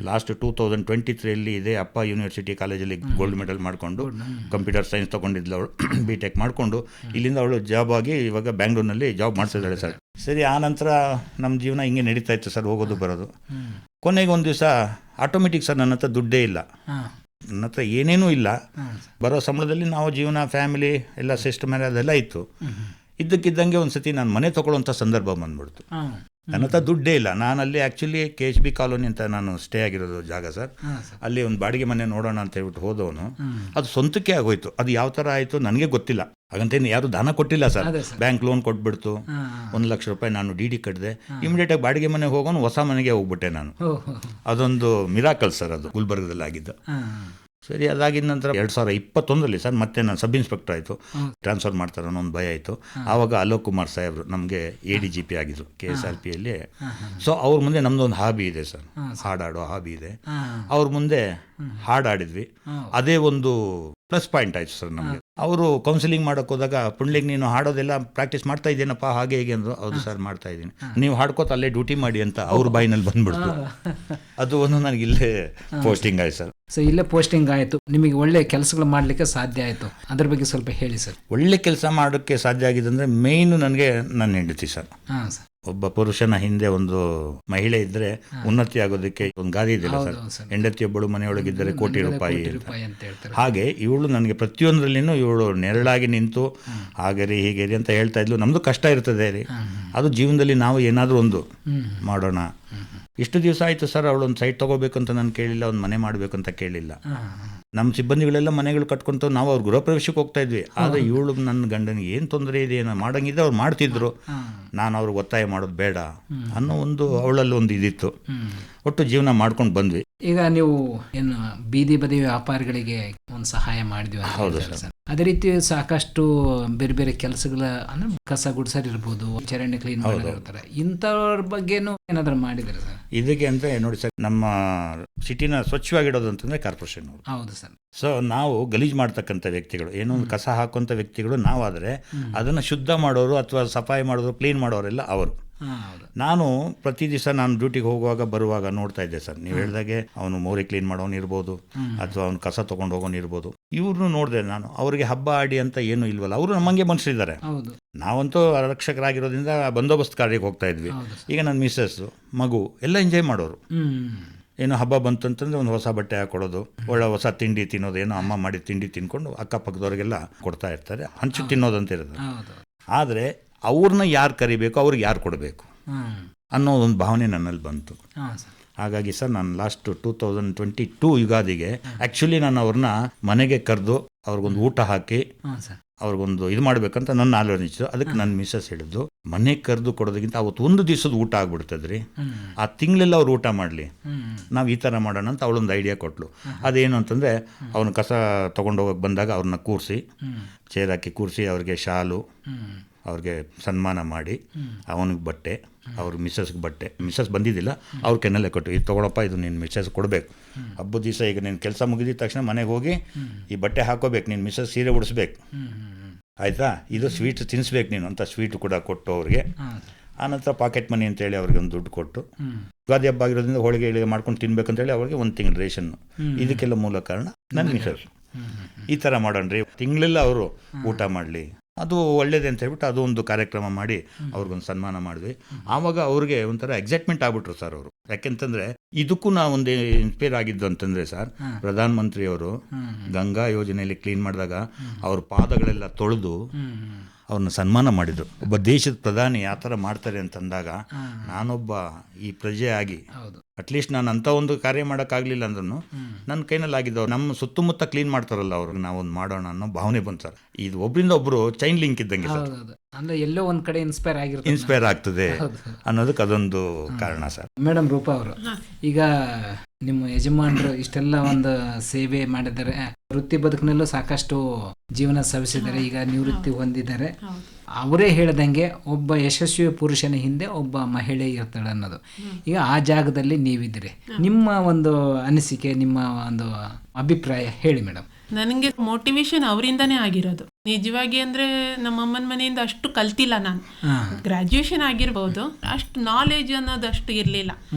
ಲಾಸ್ಟ್ 2023 ಇದೇ ಅಪ್ಪ ಯೂನಿವರ್ಸಿಟಿ ಕಾಲೇಜಲ್ಲಿ ಗೋಲ್ಡ್ ಮೆಡಲ್ ಮಾಡಿಕೊಂಡು ಕಂಪ್ಯೂಟರ್ ಸೈನ್ಸ್ ತೊಗೊಂಡಿದ್ಲು ಅವಳು. B.Tech ಮಾಡಿಕೊಂಡು ಇಲ್ಲಿಂದ ಅವಳು ಜಾಬ್ ಆಗಿ ಇವಾಗ ಬ್ಯಾಂಗ್ಳೂರಿನಲ್ಲಿ ಜಾಬ್ ಮಾಡ್ತಿದ್ದಾಳೆ ಸರ್. ಸರಿ, ಆ ನಂತರ ನಮ್ಮ ಜೀವನ ಹಿಂಗೆ ನಡೀತಾ ಇತ್ತು ಸರ್, ಹೋಗೋದು ಬರೋದು. ಕೊನೆಗೆ ಒಂದು ದಿವಸ ಆಟೋಮೆಟಿಕ್ ಸರ್, ನನ್ನ ಹತ್ರ ದುಡ್ಡೇ ಇಲ್ಲ, ನನ್ನ ಹತ್ರ ಏನೇನೂ ಇಲ್ಲ. ಬರೋ ಸಂಬಳದಲ್ಲಿ ನಾವು ಜೀವನ, ಫ್ಯಾಮಿಲಿ ಎಲ್ಲ ಸಿಸ್ಟಮ್ ಮೇಲೆ ಅದೆಲ್ಲ ಇತ್ತು. ಇದ್ದಕ್ಕಿದ್ದಂಗೆ ಒಂದು ಸತಿ ನಾನು ಮನೆ ತೊಗೊಳ್ಳೋಂಥ ಸಂದರ್ಭ ಬಂದ್ಬಿಡ್ತು. ನನ್ನ ಹತ್ರ ದುಡ್ಡೇ ಇಲ್ಲ. ನಾನಲ್ಲಿ ಆ್ಯಕ್ಚುಲಿ KHB ಕಾಲೋನಿ ಅಂತ ನಾನು ಸ್ಟೇ ಆಗಿರೋದು ಜಾಗ ಸರ್. ಅಲ್ಲಿ ಒಂದು ಬಾಡಿಗೆ ಮನೆ ನೋಡೋಣ ಅಂತ ಹೇಳ್ಬಿಟ್ಟು ಹೋದವನು, ಅದು ಸ್ವಂತಕ್ಕೆ ಆಗೋಯ್ತು. ಅದು ಯಾವ ಥರ ಆಯಿತು ನನಗೆ ಗೊತ್ತಿಲ್ಲ. ಹಾಗಂತೇನು ಯಾರು ದಾನ ಕೊಟ್ಟಿಲ್ಲ ಸರ್. ಬ್ಯಾಂಕ್ ಲೋನ್ ಕೊಟ್ಬಿಡ್ತು, 1 ಲಕ್ಷ ರೂಪಾಯಿ ನಾನು DD ಕಟ್ಟಿದೆ. ಇಮಿಡಿಯೇಟಾಗಿ ಬಾಡಿಗೆ ಮನೆಗೆ ಹೋಗೋನು ಹೊಸ ಮನೆಗೆ ಹೋಗ್ಬಿಟ್ಟೆ ನಾನು. ಅದೊಂದು ಮಿರಾಕಲ್ ಸರ್, ಅದು ಗುಲ್ಬರ್ಗದಲ್ಲಿ ಆಗಿದ್ದು. ಸರಿ, ಅದಾಗಿದ ನಂತರ 2021 ಸರ್ ಮತ್ತೆ ನಾನು ಸಬ್ ಇನ್ಸ್ಪೆಕ್ಟರ್ ಆಯಿತು. ಟ್ರಾನ್ಸ್ಫರ್ ಮಾಡ್ತಾರೆ ಅನ್ನೋ ಒಂದು ಭಯ ಆಯಿತು. ಆವಾಗ ಅಲೋಕ್ ಕುಮಾರ್ ಸಾಹೇಬರು ನಮಗೆ ADGP ಆಗಿದ್ರು KSRPಯಲ್ಲಿ. ಸೊ ಅವ್ರ ಮುಂದೆ ನಮ್ಮದು ಒಂದು ಹಾಬಿ ಇದೆ ಸರ್, ಹಾಡಾಡೋ ಹಾಬಿ ಇದೆ. ಅವ್ರ ಮುಂದೆ ಹಾಡಾಡಿದ್ವಿ. ಅದೇ ಒಂದು ಪ್ಲಸ್ ಪಾಯಿಂಟ್ ಆಯಿತು ಸರ್ ನಮಗೆ. ಅವರು ಕೌನ್ಸಿಲಿಂಗ್ ಮಾಡೋಕೆ ಹೋದಾಗ, ಪುಂಡ್ಲಿಗೆ ನೀನು ಹಾಡೋದೆಲ್ಲ ಪ್ರಾಕ್ಟೀಸ್ ಮಾಡ್ತಾ ಇದ್ದೀನಪ್ಪ ಹಾಗೆ ಹೇಗೆ ಅಂದರು. ಹೌದು ಸರ್ ಮಾಡ್ತಾ ಇದ್ದೀನಿ. ನೀವು ಹಾಡ್ಕೋತ ಅಲ್ಲೇ ಡ್ಯೂಟಿ ಮಾಡಿ ಅಂತ ಅವ್ರ ಬಾಯಿನಲ್ಲಿ ಬಂದ್ಬಿಡ್ತು. ಅದು ಒಂದು ನನಗೆ ಇಲ್ಲೇ ಪೋಸ್ಟಿಂಗ್ ಆಯ್ತು ಸರ್. ಸೊ ಇಲ್ಲೇ ಪೋಸ್ಟಿಂಗ್ ಆಯಿತು, ನಿಮಗೆ ಒಳ್ಳೆ ಕೆಲಸಗಳು ಮಾಡಲಿಕ್ಕೆ ಸಾಧ್ಯ ಆಯಿತು. ಅದ್ರ ಬಗ್ಗೆ ಸ್ವಲ್ಪ ಹೇಳಿ ಸರ್. ಒಳ್ಳೆ ಕೆಲಸ ಮಾಡೋಕ್ಕೆ ಸಾಧ್ಯ ಆಗಿದೆ ಅಂದರೆ ಮೇಯ್ನು ನನಗೆ ನನ್ನ ಹೆಂಡತಿ ಸರ್. ಹಾಂ ಸರ್. ಒಬ್ಬ ಪುರುಷನ ಹಿಂದೆ ಒಂದು ಮಹಿಳೆ ಇದ್ದರೆ ಉನ್ನತಿ ಆಗೋದಕ್ಕೆ ಒಂದು ಗಾದಿ ಇದೆಯಲ್ಲ ಸರ್, ಹೆಂಡತಿಯೊಬ್ಬಳು ಮನೆಯೊಳಗಿದ್ದರೆ ಕೋಟಿ ರೂಪಾಯಿ ಅಂತ. ಹಾಗೆ ಇವಳು ನನಗೆ ಪ್ರತಿಯೊಂದರಲ್ಲಿನೂ ಇವಳು ನೆರಳಾಗಿ ನಿಂತು ಹಾಗೆ ಹೀಗೆ ಅಂತ ಹೇಳ್ತಾ ಇದ್ಲು. ನಮ್ಮದು ಕಷ್ಟ ಇರ್ತದೆ ರೀ, ಅದು ಜೀವನದಲ್ಲಿ ನಾವು ಏನಾದರೂ ಒಂದು ಮಾಡೋಣ. ಇಷ್ಟು ದಿವಸ ಆಯಿತು ಸರ್, ಅವಳು ಒಂದು ಸೈಟ್ ತೊಗೋಬೇಕು ಅಂತ ನಾನು ಕೇಳಿಲ್ಲ, ಒಂದು ಮನೆ ಮಾಡಬೇಕು ಅಂತ ಕೇಳಿಲ್ಲ. ನಮ್ಮ ಸಿಬ್ಬಂದಿಗಳೆಲ್ಲ ಮನೆಗಳು ಕಟ್ಕೊಂತ ನಾವು ಅವ್ರ ಗೃಹ ಪ್ರವೇಶಕ್ಕೆ ಹೋಗ್ತಾ ಇದ್ವಿ. ಆದರೆ ಇವಳು ನನ್ನ ಗಂಡನಿಗೆ ಏನು ತೊಂದರೆ ಇದೆ, ಏನೋ ಮಾಡೋಂಗಿದ್ದೆ ಅವ್ರು ಮಾಡ್ತಿದ್ರು, ನಾನು ಅವ್ರಿಗೆ ಒತ್ತಾಯ ಮಾಡೋದು ಬೇಡ ಅನ್ನೋ ಒಂದು ಅವಳಲ್ಲಿ ಒಂದು ಇದಿತ್ತು. ಒಟ್ಟು ಜೀವನ ಮಾಡ್ಕೊಂಡು ಬಂದ್ವಿ. ಈಗ ನೀವು ಏನು ಬೀದಿ ಬದಿ ವ್ಯಾಪಾರಿಗಳಿಗೆ ಒಂದು ಸಹಾಯ ಮಾಡಿದ್ವಿ. ಹೌದು ಸರ್. ಅದೇ ರೀತಿ ಸಾಕಷ್ಟು ಬೇರೆ ಬೇರೆ ಕೆಲಸಗಳ ಅಂದ್ರೆ ಕಸ ಗುಡ್ಸರ್ ಇರ್ಬೋದು, ಚರಂಡಿ ಕ್ಲೀನ್ ಮಾಡಿರ್ತಾರೆ, ಇಂಥವ್ರ ಬಗ್ಗೆನೂ ಏನಾದರೂ ಮಾಡಿದ್ದಾರೆ ಸರ್? ಇದಕ್ಕೆ ಅಂದರೆ ನೋಡಿ ಸರ್, ನಮ್ಮ ಸಿಟಿನ ಸ್ವಚ್ಛವಾಗಿಡೋದು ಅಂತಂದರೆ ಕಾರ್ಪೊರೇಷನ್ ಅವರು. ಹೌದು ಸರ್. ಸೊ ನಾವು ಗಲೀಜು ಮಾಡ್ತಕ್ಕಂಥ ವ್ಯಕ್ತಿಗಳು, ಏನೋ ಒಂದು ಕಸ ಹಾಕುವಂಥ ವ್ಯಕ್ತಿಗಳು ನಾವಾದರೆ, ಅದನ್ನು ಶುದ್ಧ ಮಾಡೋರು ಅಥವಾ ಸಫಾಯಿ ಮಾಡೋರು, ಕ್ಲೀನ್ ಮಾಡೋರೆಲ್ಲ ಅವರು. ನಾನು ಪ್ರತಿ ದಿವಸ ನಾನು ಡ್ಯೂಟಿಗೆ ಹೋಗುವಾಗ ಬರುವಾಗ ನೋಡ್ತಾ ಇದ್ದೆ ಸರ್, ನೀವು ಹೇಳಿದಾಗೆ ಅವನು ಮೋರಿ ಕ್ಲೀನ್ ಮಾಡೋನು ಇರ್ಬೋದು, ಅಥವಾ ಅವ್ನು ಕಸ ತೊಗೊಂಡು ಹೋಗೋನು ಇರ್ಬೋದು. ಇವ್ರನ್ನೂ ನೋಡಿದೆ ನಾನು. ಅವರಿಗೆ ಹಬ್ಬ ಆಡಿ ಅಂತ ಏನೂ ಇಲ್ವಲ್ಲ, ಅವರು ನಮ್ಮಂಗೆ ಮನುಷ್ಯರಿದ್ದಾರೆ. ನಾವಂತೂ ಆರಕ್ಷಕರಾಗಿರೋದ್ರಿಂದ ಬಂದೋಬಸ್ತ್ ಕಾರ್ಯಕ್ಕೆ ಹೋಗ್ತಾ ಇದ್ವಿ. ಈಗ ನನ್ನ ಮಿಸ್ಸಸ್ಸು, ಮಗು ಎಲ್ಲ ಎಂಜಾಯ್ ಮಾಡೋರು. ಏನೋ ಹಬ್ಬ ಬಂತು ಅಂತಂದರೆ ಒಂದು ಹೊಸ ಬಟ್ಟೆ ಹಾಕೊಡೋದು, ಒಳ್ಳೆ ಹೊಸ ತಿಂಡಿ ತಿನ್ನೋದು, ಏನೋ ಅಮ್ಮ ಮಾಡಿ ತಿಂಡಿ ತಿನ್ಕೊಂಡು ಅಕ್ಕಪಕ್ಕದವ್ರಿಗೆಲ್ಲ ಕೊಡ್ತಾ ಇರ್ತಾರೆ. ಹಂಚು ತಿನ್ನೋದಂತ ಇರೋದು. ಆದರೆ ಅವ್ರನ್ನ ಯಾರು ಕರಿಬೇಕು, ಅವ್ರಿಗೆ ಯಾರು ಕೊಡಬೇಕು ಅನ್ನೋ ಒಂದು ಭಾವನೆ ನನ್ನಲ್ಲಿ ಬಂತು. ಹಾಗಾಗಿ ಸರ್ ನಾನು ಲಾಸ್ಟ್ 2022 ಯುಗಾದಿಗೆ ಆ್ಯಕ್ಚುಲಿ ನಾನು ಅವ್ರನ್ನ ಮನೆಗೆ ಕರೆದು ಅವ್ರಿಗೊಂದು ಊಟ ಹಾಕಿ ಅವ್ರಿಗೊಂದು ಇದು ಮಾಡಬೇಕಂತ ನನ್ನ ಆಲೋಚನೆ. ಅದಕ್ಕೆ ನನ್ನ ಮಿಸ್ಸಸ್ ಹೇಳಿದ್ದು, ಮನೆಗೆ ಕರೆದು ಕೊಡೋದಕ್ಕಿಂತ ಅವತ್ತು ಒಂದು ದಿವಸದ ಊಟ ಆಗ್ಬಿಡ್ತದ್ರಿ, ಆ ತಿಂಗಳೆಲ್ಲ ಅವ್ರು ಊಟ ಮಾಡಲಿ, ನಾವು ಈ ಥರ ಮಾಡೋಣ ಅಂತ ಅವಳೊಂದು ಐಡಿಯಾ ಕೊಟ್ಟಳು. ಅದೇನು ಅಂತಂದರೆ, ಅವನು ಕಸ ತೊಗೊಂಡೋಗಕ್ಕೆ ಬಂದಾಗ ಅವ್ರನ್ನ ಕೂರಿಸಿ, ಚೇರ್ ಹಾಕಿ ಕೂರಿಸಿ, ಅವ್ರಿಗೆ ಶಾಲು, ಅವ್ರಿಗೆ ಸನ್ಮಾನ ಮಾಡಿ, ಅವನಿಗೆ ಬಟ್ಟೆ, ಅವ್ರ ಮಿಸ್ಸಸ್ಗೆ ಬಟ್ಟೆ, ಮಿಸ್ಸಸ್ ಬಂದಿದ್ದಿಲ್ಲ, ಅವ್ರ ಕೆನ್ನಲ್ಲೇ ಕೊಟ್ಟು, ಇದು ತೊಗೊಳಪ್ಪ, ಇದು ನಿನ್ನ ಮಿಸ್ಸಸ್ ಕೊಡಬೇಕು. ಹಬ್ಬದ ದಿವಸ ಈಗ ನೀನು ಕೆಲಸ ಮುಗಿದಿದ ತಕ್ಷಣ ಮನೆಗೆ ಹೋಗಿ ಈ ಬಟ್ಟೆ ಹಾಕೋಬೇಕು, ನಿನ್ನ ಮಿಸ್ಸಸ್ ಸೀರೆ ಉಡಿಸ್ಬೇಕು, ಆಯಿತಾ, ಇದು ಸ್ವೀಟ್ ತಿನ್ನಿಸ್ಬೇಕು ನೀನು ಅಂತ ಸ್ವೀಟು ಕೂಡ ಕೊಟ್ಟು ಅವ್ರಿಗೆ. ಆನಂತರ ಪಾಕೆಟ್ ಮನಿ ಅಂತೇಳಿ ಅವ್ರಿಗೆ ಒಂದು ದುಡ್ಡು ಕೊಟ್ಟು, ಯುಗಾದಿ ಹಬ್ಬ ಆಗಿರೋದ್ರಿಂದ ಹೋಳಿಗೆ ಇಳಿಗೆ ಮಾಡ್ಕೊಂಡು ತಿನ್ಬೇಕಂತೇಳಿ ಅವ್ರಿಗೆ 1 ತಿಂಗಳು ರೇಷನ್ನು. ಇದಕ್ಕೆಲ್ಲ ಮೂಲ ಕಾರಣ ನನ್ನ ಮಿಸ್ಸಸ್. ಈ ಥರ ಮಾಡೋಣ್ರಿ, ತಿಂಗಳೆಲ್ಲ ಅವರು ಊಟ ಮಾಡಲಿ, ಅದು ಒಳ್ಳೇದೇ ಅಂತ ಹೇಳ್ಬಿಟ್ಟು ಅದು ಒಂದು ಕಾರ್ಯಕ್ರಮ ಮಾಡಿ ಅವ್ರಿಗೊಂದು ಸನ್ಮಾನ ಮಾಡಿದ್ವಿ. ಆವಾಗ ಅವ್ರಿಗೆ ಒಂಥರ ಎಕ್ಸೈಟ್ಮೆಂಟ್ ಆಗ್ಬಿಟ್ರು ಸರ್ ಅವರು. ಯಾಕೆಂತಂದರೆ ಇದಕ್ಕೂ ನಾವು ಒಂದು ಇನ್ಸ್ಪೈರ್ ಆಗಿದ್ದು ಅಂತಂದರೆ ಸರ್, ಪ್ರಧಾನ ಮಂತ್ರಿಯವರು ಗಂಗಾ ಯೋಜನೆಯಲ್ಲಿ ಕ್ಲೀನ್ ಮಾಡಿದಾಗ ಅವ್ರ ಪಾದಗಳೆಲ್ಲ ತೊಳೆದು ಅವ್ರನ್ನ ಸನ್ಮಾನ ಮಾಡಿದರು. ಒಬ್ಬ ದೇಶದ ಪ್ರಧಾನಿ ಯಾವ ಥರ ಮಾಡ್ತಾರೆ ಅಂತಂದಾಗ ನಾನೊಬ್ಬ ಈ ಪ್ರಜೆ ಆಗಿ ಅಟ್ಲೀಸ್ಟ್ ನಾನು ಅಂಥ ಒಂದು ಕಾರ್ಯ ಮಾಡೋಕ್ಕಾಗಲಿಲ್ಲ ಅಂದ್ರೂ ನನ್ನ ಕೈನಲ್ಲಿ ಆಗಿದ್ದವು ನಮ್ಮ ಸುತ್ತಮುತ್ತ ಕ್ಲೀನ್ ಮಾಡ್ತಾರಲ್ಲ ಅವ್ರಿಗೆ ನಾವೊಂದು ಮಾಡೋಣ ಅನ್ನೋ ಭಾವನೆ ಬಂತು ಸರ್. ಇದು ಒಬ್ಬರಿಂದ ಒಬ್ಬರು ಚೈನ್ ಲಿಂಕ್ ಇದ್ದಂಗೆ ಸರ್. ಅಂದ್ರೆ ಎಲ್ಲೋ ಒಂದ್ ಕಡೆ ಇನ್ಸ್ಪೈರ್ ಆಗ್ತದೆ ಅನ್ನೋದಕ್ಕೆ ಅದೊಂದು ಕಾರಣ ಸರ್. ಮೇಡಮ್ ರೂಪಾ ಅವರು, ಈಗ ನಿಮ್ಮ ಯಜಮಾನರು ಇಷ್ಟೆಲ್ಲ ಒಂದು ಸೇವೆ ಮಾಡಿದ್ದಾರೆ, ವೃತ್ತಿ ಬದುಕಿನಲ್ಲೂ ಸಾಕಷ್ಟು ಜೀವನ ಸವಿಸಿದ್ದಾರೆ, ಈಗ ನಿವೃತ್ತಿ ಹೊಂದಿದ್ದಾರೆ. ಅವರೇ ಹೇಳ್ದಂಗೆ ಒಬ್ಬ ಯಶಸ್ವಿ ಪುರುಷನ ಹಿಂದೆ ಒಬ್ಬ ಮಹಿಳೆ ಇರ್ತಾಳೆ ಅನ್ನೋದು. ಈಗ ಆ ಜಾಗದಲ್ಲಿ ನೀವಿದ್ದೀರಿ, ನಿಮ್ಮ ಒಂದು ಅನಿಸಿಕೆ, ನಿಮ್ಮ ಒಂದು ಅಭಿಪ್ರಾಯ ಹೇಳಿ ಮೇಡಮ್. ನನಗೆ ಮೋಟಿವೇಶನ್ ಅವರಿಂದನೇ ಆಗಿರೋದು ನಿಜವಾಗಿ. ಅಂದರೆ ನಮ್ಮಮ್ಮನ ಮನೆಯಿಂದ ಅಷ್ಟು ಕಲ್ತಿಲ್ಲ ನಾನು. ಗ್ರ್ಯಾಜುಯೇಷನ್ ಆಗಿರ್ಬೋದು, ಅಷ್ಟು ನಾಲೆಜ್ ಅನ್ನೋದು ಅಷ್ಟು ಇರಲಿಲ್ಲ.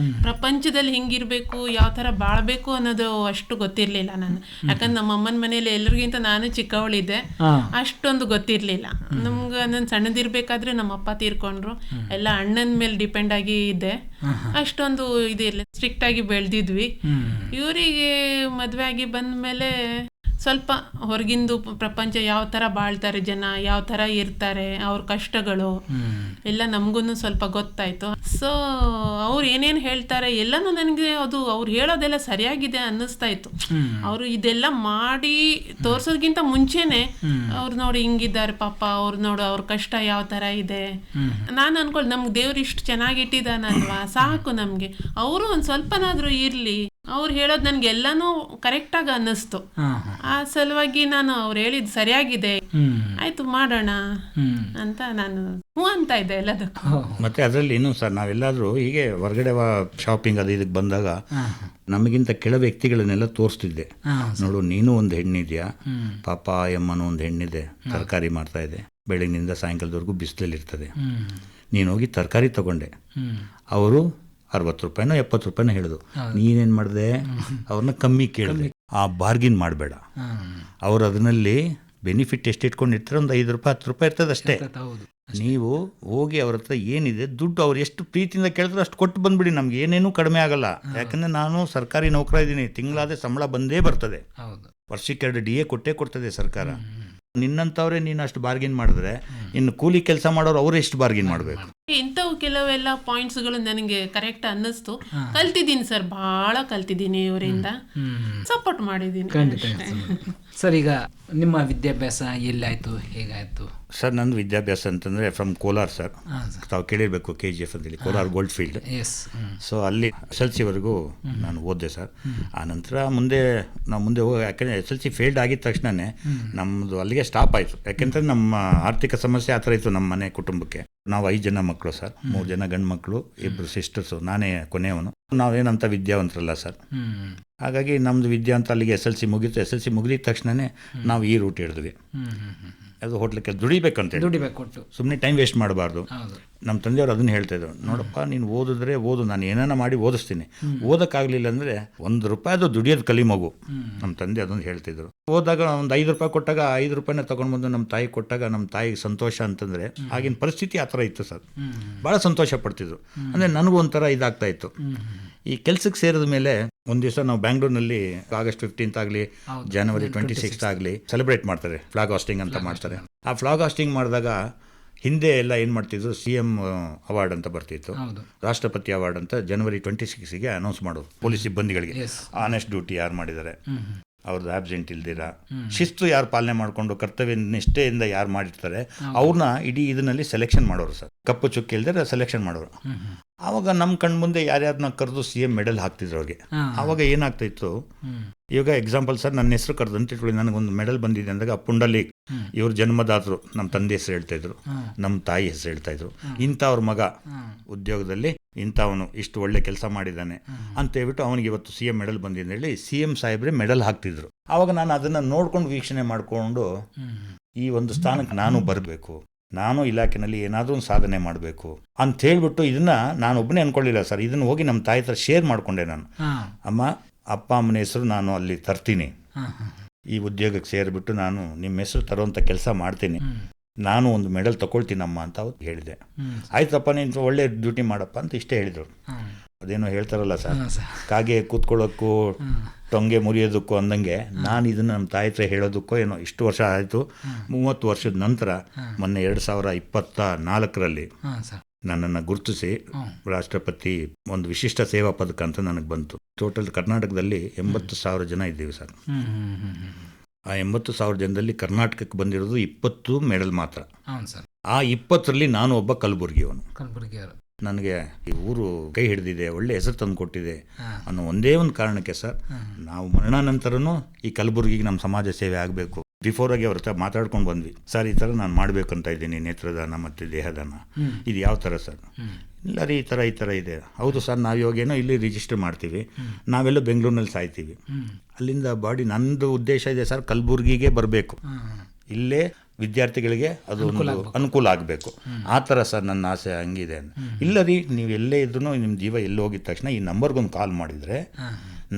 ಪ್ರಪಂಚದಲ್ಲಿ ಹೆಂಗಿರಬೇಕು, ಯಾವ ಥರ ಬಾಳಬೇಕು ಅನ್ನೋದು ಅಷ್ಟು ಗೊತ್ತಿರಲಿಲ್ಲ ನಾನು. ಯಾಕಂದ್ರೆ ನಮ್ಮ ಅಮ್ಮನ ಮನೇಲಿ ಎಲ್ರಿಗಿಂತ ನಾನು ಚಿಕ್ಕವಳಿದ್ದೆ, ಅಷ್ಟೊಂದು ಗೊತ್ತಿರಲಿಲ್ಲ ನಮ್ಗೆ. ನಾನು ಸಣ್ಣದಿರ್ಬೇಕಾದ್ರೆ ನಮ್ಮ ಅಪ್ಪ ತೀರ್ಕೊಂಡ್ರು, ಎಲ್ಲ ಅಣ್ಣನ ಮೇಲೆ ಡಿಪೆಂಡ್ ಆಗಿ ಇದ್ದೆ. ಅಷ್ಟೊಂದು ಇದಿಲ್ಲ, ಸ್ಟ್ರಿಕ್ಟ್ ಆಗಿ ಬೆಳೆದಿದ್ವಿ. ಇವರಿಗೆ ಮದುವೆ ಆಗಿ ಬಂದ ಮೇಲೆ ಸ್ವಲ್ಪ ಹೊರಗಿಂದು ಪ್ರಪಂಚ ಯಾವ ಥರ ಬಾಳ್ತಾರೆ ಜನ, ಯಾವ ಥರ ಇರ್ತಾರೆ, ಅವ್ರ ಕಷ್ಟಗಳು ಎಲ್ಲ ನಮಗೂ ಸ್ವಲ್ಪ ಗೊತ್ತಾಯಿತು. ಸೊ ಅವ್ರು ಏನೇನು ಹೇಳ್ತಾರೆ ಎಲ್ಲನೂ ನನಗೆ ಅದು ಅವ್ರು ಹೇಳೋದೆಲ್ಲ ಸರಿಯಾಗಿದೆ ಅನ್ನಿಸ್ತಾ ಇತ್ತು. ಅವರು ಇದೆಲ್ಲ ಮಾಡಿ ತೋರ್ಸೋದ್ಕಿಂತ ಮುಂಚೆನೆ ಅವ್ರು ನೋಡಿ ಹಿಂಗಿದ್ದಾರೆ ಪಾಪ, ಅವ್ರು ನೋಡು ಅವ್ರ ಕಷ್ಟ ಯಾವ ಥರ ಇದೆ. ನಾನು ಅನ್ಕೊಳ್ಳಿ ನಮ್ಗೆ ದೇವ್ರು ಇಷ್ಟು ಚೆನ್ನಾಗಿಟ್ಟಿದ್ದಾನಲ್ವಾ, ಸಾಕು ನಮಗೆ, ಅವರು ಒಂದು ಸ್ವಲ್ಪನಾದರೂ ಇರಲಿ. ಅವ್ರು ಹೇಳೋದು ನನಗೆ ಎಲ್ಲನೂ ಕರೆಕ್ಟಾಗಿ ಅನ್ನಿಸ್ತು. ಆ ಸಲುವಾಗಿ ನಾನು ಅವ್ರು ಹೇಳಿದ್ದು ಸರಿಯಾಗಿದೆ, ಆಯ್ತು ಮಾಡೋಣ ಅಂತ ನಾನು ಹ್ಞೂ ಅಂತ ಇದ್ದೆ ಎಲ್ಲದಕ್ಕೂ. ಮತ್ತೆ ಅದರಲ್ಲಿ ಇನ್ನೂ ಸರ್, ನಾವೆಲ್ಲಾದರೂ ಹೀಗೆ ಹೊರಗಡೆ ಶಾಪಿಂಗ್ ಅದು ಇದಕ್ಕೆ ಬಂದಾಗ ನಮಗಿಂತ ಕೆಳ ವ್ಯಕ್ತಿಗಳನ್ನೆಲ್ಲ ತೋರಿಸ್ತಿದ್ದೆ. ನೋಡು, ನೀನು ಒಂದು ಹೆಣ್ಣಿದ್ಯಾ, ಪಾಪ ಎಮ್ಮನೂ ಒಂದು ಹೆಣ್ಣಿದೆ, ತರಕಾರಿ ಮಾಡ್ತಾ ಇದೆ, ಬೆಳಗಿನಿಂದ ಸಾಯಂಕಾಲದವರೆಗೂ ಬಿಸಿಲಲ್ಲಿ ಇರ್ತದೆ, ನೀನು ಹೋಗಿ ತರಕಾರಿ ತಗೊಂಡೆ. ಅವರು 60 ರೂಪಾಯಿನೋ 70 ರೂಪಾಯಿನೋ ಹೇಳಿದ್ರು, ನೀನೇನು ಮಾಡಿದೆ, ಅವ್ರನ್ನ ಕಮ್ಮಿ ಕೇಳಿದೆ. ಆ ಬಾರ್ಗಿನ್ ಮಾಡಬೇಡ. ಅವ್ರು ಅದರಲ್ಲಿ ಬೆನಿಫಿಟ್ ಎಷ್ಟು ಇಟ್ಕೊಂಡಿರ್ತಾರೆ, ಒಂದು 5 ರೂಪಾಯಿ 10 ರೂಪಾಯಿ ಇರ್ತದೆ ಅಷ್ಟೇ. ನೀವು ಹೋಗಿ ಅವ್ರ ಹತ್ರ ಏನಿದೆ ದುಡ್ಡು ಅವ್ರು ಎಷ್ಟು ಪ್ರೀತಿಯಿಂದ ಕೇಳಿದ್ರು ಅಷ್ಟು ಕೊಟ್ಟು ಬಂದ್ಬಿಡಿ, ನಮ್ಗೆ ಏನೇನೂ ಕಡಿಮೆ ಆಗಲ್ಲ. ಯಾಕಂದರೆ ನಾನು ಸರ್ಕಾರಿ ನೌಕರ ಇದ್ದೀನಿ, ತಿಂಗಳಾದರೆ ಸಂಬಳ ಬಂದೇ ಬರ್ತದೆ, ವರ್ಷಕ್ಕೆ 2 DA ಕೊಡ್ತದೆ ಸರ್ಕಾರ. ನಿನ್ನಂಥವ್ರೆ ನೀನು ಅಷ್ಟು ಬಾರ್ಗಿನ್ ಮಾಡಿದ್ರೆ ಇನ್ನು ಕೂಲಿ ಕೆಲಸ ಮಾಡೋರು ಅವ್ರು ಎಷ್ಟು ಬಾರ್ಗಿನ್ ಮಾಡಬೇಕು. ಇಂಥವು ಕೆಲವೆಲ್ಲ ಪಾಯಿಂಟ್ಸ್ಗಳು ನನಗೆ ಕರೆಕ್ಟ್ ಅನ್ನಿಸ್ತು. ಕಲ್ತಿದ್ದೀನಿ ಸರ್, ಭಾಳ ಕಲ್ತಿದ್ದೀನಿ, ಇವರಿಂದ ಸಪೋರ್ಟ್ ಮಾಡಿದ್ದೀನಿ. ಸರ್, ಈಗ ನಿಮ್ಮ ವಿದ್ಯಾಭ್ಯಾಸ ಎಲ್ಲಾಯ್ತು, ಹೇಗಾಯ್ತು ಸರ್? ನಂದು ವಿದ್ಯಾಭ್ಯಾಸ ಅಂತಂದರೆ ಫ್ರಮ್ ಕೋಲಾರ್ ಸರ್. ತಾವು ಕೇಳಿರಬೇಕು KGF ಅಂತೇಳಿ, ಕೋಲಾರ್ ಗೋಲ್ಡ್ ಫೀಲ್ಡ್. ಸೊ ಅಲ್ಲಿ SLC ವರೆಗೂ ನಾನು ಓದಿದೆ ಸರ್. ಆ ನಂತರ ನಾವು ಮುಂದೆ ಹೋಗಿ, ಯಾಕಂದರೆ SLC ಫೇಲ್ಡ್ ಆಗಿದ ತಕ್ಷಣವೇ ನಮ್ಮದು ಅಲ್ಲಿಗೆ ಸ್ಟಾಪ್ ಆಯಿತು. ಯಾಕೆಂದರೆ ನಮ್ಮ ಆರ್ಥಿಕ ಸಮಸ್ಯೆ ಆ ಥರ ಇತ್ತು ನಮ್ಮ ಮನೆ ಕುಟುಂಬಕ್ಕೆ. ನಾವು 5 ಜನ ಮಕ್ಕಳು ಸರ್, 3 ಜನ ಗಂಡು ಮಕ್ಕಳು, 2 ಸಿಸ್ಟರ್ಸು, ನಾನೇ ಕೊನೆಯವನು. ನಾವೇನಂತ ವಿದ್ಯಾವಂತರಲ್ಲ ಸರ್. ಹಾಗಾಗಿ ನಮ್ಮದು ವಿದ್ಯಾ ಅಂತ ಅಲ್ಲಿಗೆ SLC ಮುಗೀತು. SLC ಮುಗಿದ ತಕ್ಷಣವೇ ನಾವು ಈ ರೂಟ್ ಹಿಡಿದ್ವಿ. ಅದು ಹೋಟ್ಲಕ್ಕೆ ದುಡಿಬೇಕು, ಸುಮ್ಮನೆ ಟೈಮ್ ವೇಸ್ಟ್ ಮಾಡಬಾರ್ದು. ನಮ್ಮ ತಂದೆಯವರು ಅದನ್ನು ಹೇಳ್ತಾಯಿದ್ರು, ನೋಡಪ್ಪ ನೀನು ಓದು, ನಾನು ಏನಾನ ಮಾಡಿ ಓದಿಸ್ತೀನಿ, ಓದೋಕ್ಕಾಗಲಿಲ್ಲ ಅಂದರೆ 1 ರೂಪಾಯಿ ಅದು ದುಡಿಯೋದು ಕಲಿ ಮಗು. ನಮ್ಮ ತಂದೆ ಅದೊಂದು ಹೇಳ್ತಿದ್ರು. ಹೋದಾಗ ಒಂದು 5 ರೂಪಾಯಿ ಕೊಟ್ಟಾಗ 5 ರೂಪಾಯಿನ ತೊಗೊಂಡ್ಬಂದು ನಮ್ಮ ತಾಯಿ ಕೊಟ್ಟಾಗ ನಮ್ಮ ತಾಯಿಗೆ ಸಂತೋಷ ಅಂತಂದರೆ, ಆಗಿನ ಪರಿಸ್ಥಿತಿ ಆ ಥರ ಇತ್ತು ಸರ್. ಭಾಳ ಸಂತೋಷ ಪಡ್ತಿದ್ರು. ಅಂದರೆ ನನಗೂ ಒಂಥರ ಇದಾಗ್ತಾ ಇತ್ತು. ಈ ಕೆಲಸಕ್ಕೆ ಸೇರಿದ ಮೇಲೆ ಒಂದು ದಿವಸ ನಾವು ಬ್ಯಾಂಗ್ಳೂರಿನಲ್ಲಿ August 15th ಆಗಲಿ, January 26th ಆಗಲಿ ಸೆಲೆಬ್ರೇಟ್ ಮಾಡ್ತಾರೆ, ಫ್ಲಾಗ್ ಹಾಸ್ಟಿಂಗ್ ಅಂತ ಮಾಡ್ತಾರೆ. ಆ ಫ್ಲಾಗ್ ಹಾಸ್ಟಿಂಗ್ ಮಾಡಿದಾಗ ಹಿಂದೆ ಎಲ್ಲ ಏನು ಮಾಡ್ತಿದ್ರು, CM ಅವಾರ್ಡ್ ಅಂತ ಬರ್ತಿತ್ತು, ರಾಷ್ಟ್ರಪತಿ ಅವಾರ್ಡ್ ಅಂತ January 26ಗೆ ಅನೌನ್ಸ್ ಮಾಡೋದು ಪೊಲೀಸ್ ಸಿಬ್ಬಂದಿಗಳಿಗೆ. ಆನೆಸ್ಟ್ ಡ್ಯೂಟಿ ಯಾರು ಮಾಡಿದ್ದಾರೆ, ಅವ್ರದ್ದು ಆಬ್ಸೆಂಟ್ ಇಲ್ದಿರ, ಶಿಸ್ತು ಯಾರು ಪಾಲನೆ ಮಾಡಿಕೊಂಡು ಕರ್ತವ್ಯ ನಿಷ್ಠೆಯಿಂದ ಯಾರು ಮಾಡಿರ್ತಾರೆ, ಅವ್ರನ್ನ ಇಡೀ ಇದರಲ್ಲಿ ಸೆಲೆಕ್ಷನ್ ಮಾಡೋರು ಸರ್. ಕಪ್ಪು ಚುಕ್ಕಿ ಇಲ್ದಿರ ಸೆಲೆಕ್ಷನ್ ಮಾಡೋರು. ಆವಾಗ ನಮ್ಮ ಕಣ್ಣು ಮುಂದೆ ಯಾರ್ಯಾರನ್ನ ಕರೆದು CM ಮೆಡಲ್ ಹಾಕ್ತಿದ್ರು ಅವ್ರಿಗೆ. ಆವಾಗ ಏನಾಗ್ತಾಯಿತ್ತು, ಇವಾಗ ಎಕ್ಸಾಂಪಲ್ ಸರ್, ನನ್ನ ಹೆಸರು ಕರೆದು ಅಂತ ಇಟ್ಕೊಳ್ಳಿ, ನನಗೊಂದು ಮೆಡಲ್ ಬಂದಿದೆ ಅಂದಾಗ ಪುಂಡಲೀಕ್ ಇವ್ರ ಜನ್ಮದಾತರು ನಮ್ಮ ತಂದೆ ಹೆಸರು ಹೇಳ್ತಾಯಿದ್ರು, ನಮ್ಮ ತಾಯಿ ಹೆಸರು ಹೇಳ್ತಾಯಿದ್ರು, ಇಂಥವ್ರ ಮಗ ಉದ್ಯೋಗದಲ್ಲಿ ಇಂಥವನು ಇಷ್ಟು ಒಳ್ಳೆ ಕೆಲಸ ಮಾಡಿದ್ದಾನೆ ಅಂತ ಹೇಳ್ಬಿಟ್ಟು ಅವನಿಗೆ ಇವತ್ತು CM ಮೆಡಲ್ ಬಂದಿದೆ ಹೇಳಿ CM ಸಾಹೇಬ್ರೆ ಮೆಡಲ್ ಹಾಕ್ತಿದ್ರು. ಆವಾಗ ನಾನು ಅದನ್ನು ನೋಡ್ಕೊಂಡು ವೀಕ್ಷಣೆ ಮಾಡಿಕೊಂಡು ಈ ಒಂದು ಸ್ಥಾನಕ್ಕೆ ನಾನು ಬರಬೇಕು, ನಾನು ಇಲಾಖೆನಲ್ಲಿ ಏನಾದರೂ ಒಂದು ಸಾಧನೆ ಮಾಡಬೇಕು ಅಂತ ಹೇಳ್ಬಿಟ್ಟು ಇದನ್ನು ನಾನು ಒಬ್ಬನೇ ಅಂದ್ಕೊಳ್ಳಿಲ್ಲ ಸರ್. ಇದನ್ನು ಹೋಗಿ ನಮ್ಮ ತಾಯಿ ಹತ್ರ ಶೇರ್ ಮಾಡಿಕೊಂಡೆ ನಾನು. ಅಮ್ಮ, ಅಪ್ಪ ಅಮ್ಮನ ಹೆಸರು ನಾನು ಅಲ್ಲಿ ತರ್ತೀನಿ, ಈ ಉದ್ಯೋಗಕ್ಕೆ ಸೇರಿಬಿಟ್ಟು ನಾನು ನಿಮ್ಮ ಹೆಸರು ತರುವಂಥ ಕೆಲಸ ಮಾಡ್ತೀನಿ, ನಾನು ಒಂದು ಮೆಡಲ್ ತಗೊಳ್ತೀನಮ್ಮ ಅಂತ ಅವ್ರು ಹೇಳಿದೆ. ಆಯ್ತಪ್ಪ, ನೀನು ಒಳ್ಳೆ ಡ್ಯೂಟಿ ಮಾಡಪ್ಪ ಅಂತ ಇಷ್ಟೇ ಹೇಳಿದರು. ಅದೇನೋ ಹೇಳ್ತಾರಲ್ಲ ಸರ್, ಕಾಗೆ ಕೂತ್ಕೊಳ್ಳೋಕ್ಕೂ ಟೊಂಗೆ ಮುರಿಯೋದಕ್ಕೂ ಅಂದಂಗೆ ನಾನು ಇದನ್ನು ನಮ್ಮ ತಾಯಿ ಹತ್ರ ಹೇಳೋದಕ್ಕೋ ಏನೋ ಇಷ್ಟು ವರ್ಷ ಆಯಿತು. 30 ವರ್ಷದ ನಂತರ ಮೊನ್ನೆ 2024ರಲ್ಲಿ ನನ್ನನ್ನು ಗುರುತಿಸಿ ರಾಷ್ಟ್ರಪತಿ ಒಂದು ವಿಶಿಷ್ಟ ಸೇವಾ ಪದಕ ಅಂತ ನನಗೆ ಬಂತು. ಟೋಟಲ್ ಕರ್ನಾಟಕದಲ್ಲಿ 80,000 ಜನ ಇದ್ದೀವಿ ಸರ್. ಆ 80,000 ಜನದಲ್ಲಿ ಕರ್ನಾಟಕಕ್ಕೆ ಬಂದಿರೋದು 20 ಮೆಡಲ್ ಮಾತ್ರ. ಆ 20ರಲ್ಲಿ ನಾನು ಒಬ್ಬ ಕಲಬುರಗಿಯವನು. ನನಗೆ ಈ ಊರು ಕೈ ಹಿಡಿದಿದೆ, ಒಳ್ಳೆ ಹೆಸರು ತಂದು ಕೊಟ್ಟಿದೆ ಅನ್ನೋ ಒಂದೇ ಒಂದು ಕಾರಣಕ್ಕೆ ಸರ್, ನಾವು ಮರಣಾನಂತರನೂ ಈ ಕಲಬುರಗಿಗೆ ನಮ್ಮ ಸಮಾಜ ಸೇವೆ ಆಗಬೇಕು. ಬಿಫೋರಾಗಿ ಅವ್ರ ಹತ್ರ ಮಾತಾಡ್ಕೊಂಡು ಬಂದ್ವಿ, ಸರ್ ಈ ಥರ ನಾನು ಮಾಡಬೇಕಂತ ಇದ್ದೀನಿ, ನೇತ್ರದಾನ ಮತ್ತು ದೇಹದಾನ, ಇದು ಯಾವ ಥರ ಸರ್? ಇಲ್ಲ ರೀ ಈ ಥರ ಇದೆ. ಹೌದು ಸರ್, ನಾವು ಇವಾಗೇನೋ ಇಲ್ಲಿ ರಿಜಿಸ್ಟರ್ ಮಾಡ್ತೀವಿ, ನಾವೆಲ್ಲ ಬೆಂಗಳೂರಿನಲ್ಲಿ ಸಾಯ್ತೀವಿ, ಅಲ್ಲಿಂದ ಬಾಡಿ ನಂದು ಉದ್ದೇಶ ಇದೆ ಸರ್ ಕಲಬುರಗಿಗೆ ಬರಬೇಕು, ಇಲ್ಲೇ ವಿದ್ಯಾರ್ಥಿಗಳಿಗೆ ಅದು ಅನುಕೂಲ ಆಗಬೇಕು. ಆ ಥರ ಸರ್ ನನ್ನ ಆಸೆ ಹಂಗಿದೆ. ಇಲ್ಲ ರೀ, ನೀವು ಎಲ್ಲೇ ಇದ್ರೂ ನಿಮ್ಮ ಜೀವ ಎಲ್ಲಿ ಹೋಗಿದ ತಕ್ಷಣ ಈ ನಂಬರ್ಗೊಂದು ಕಾಲ್ ಮಾಡಿದರೆ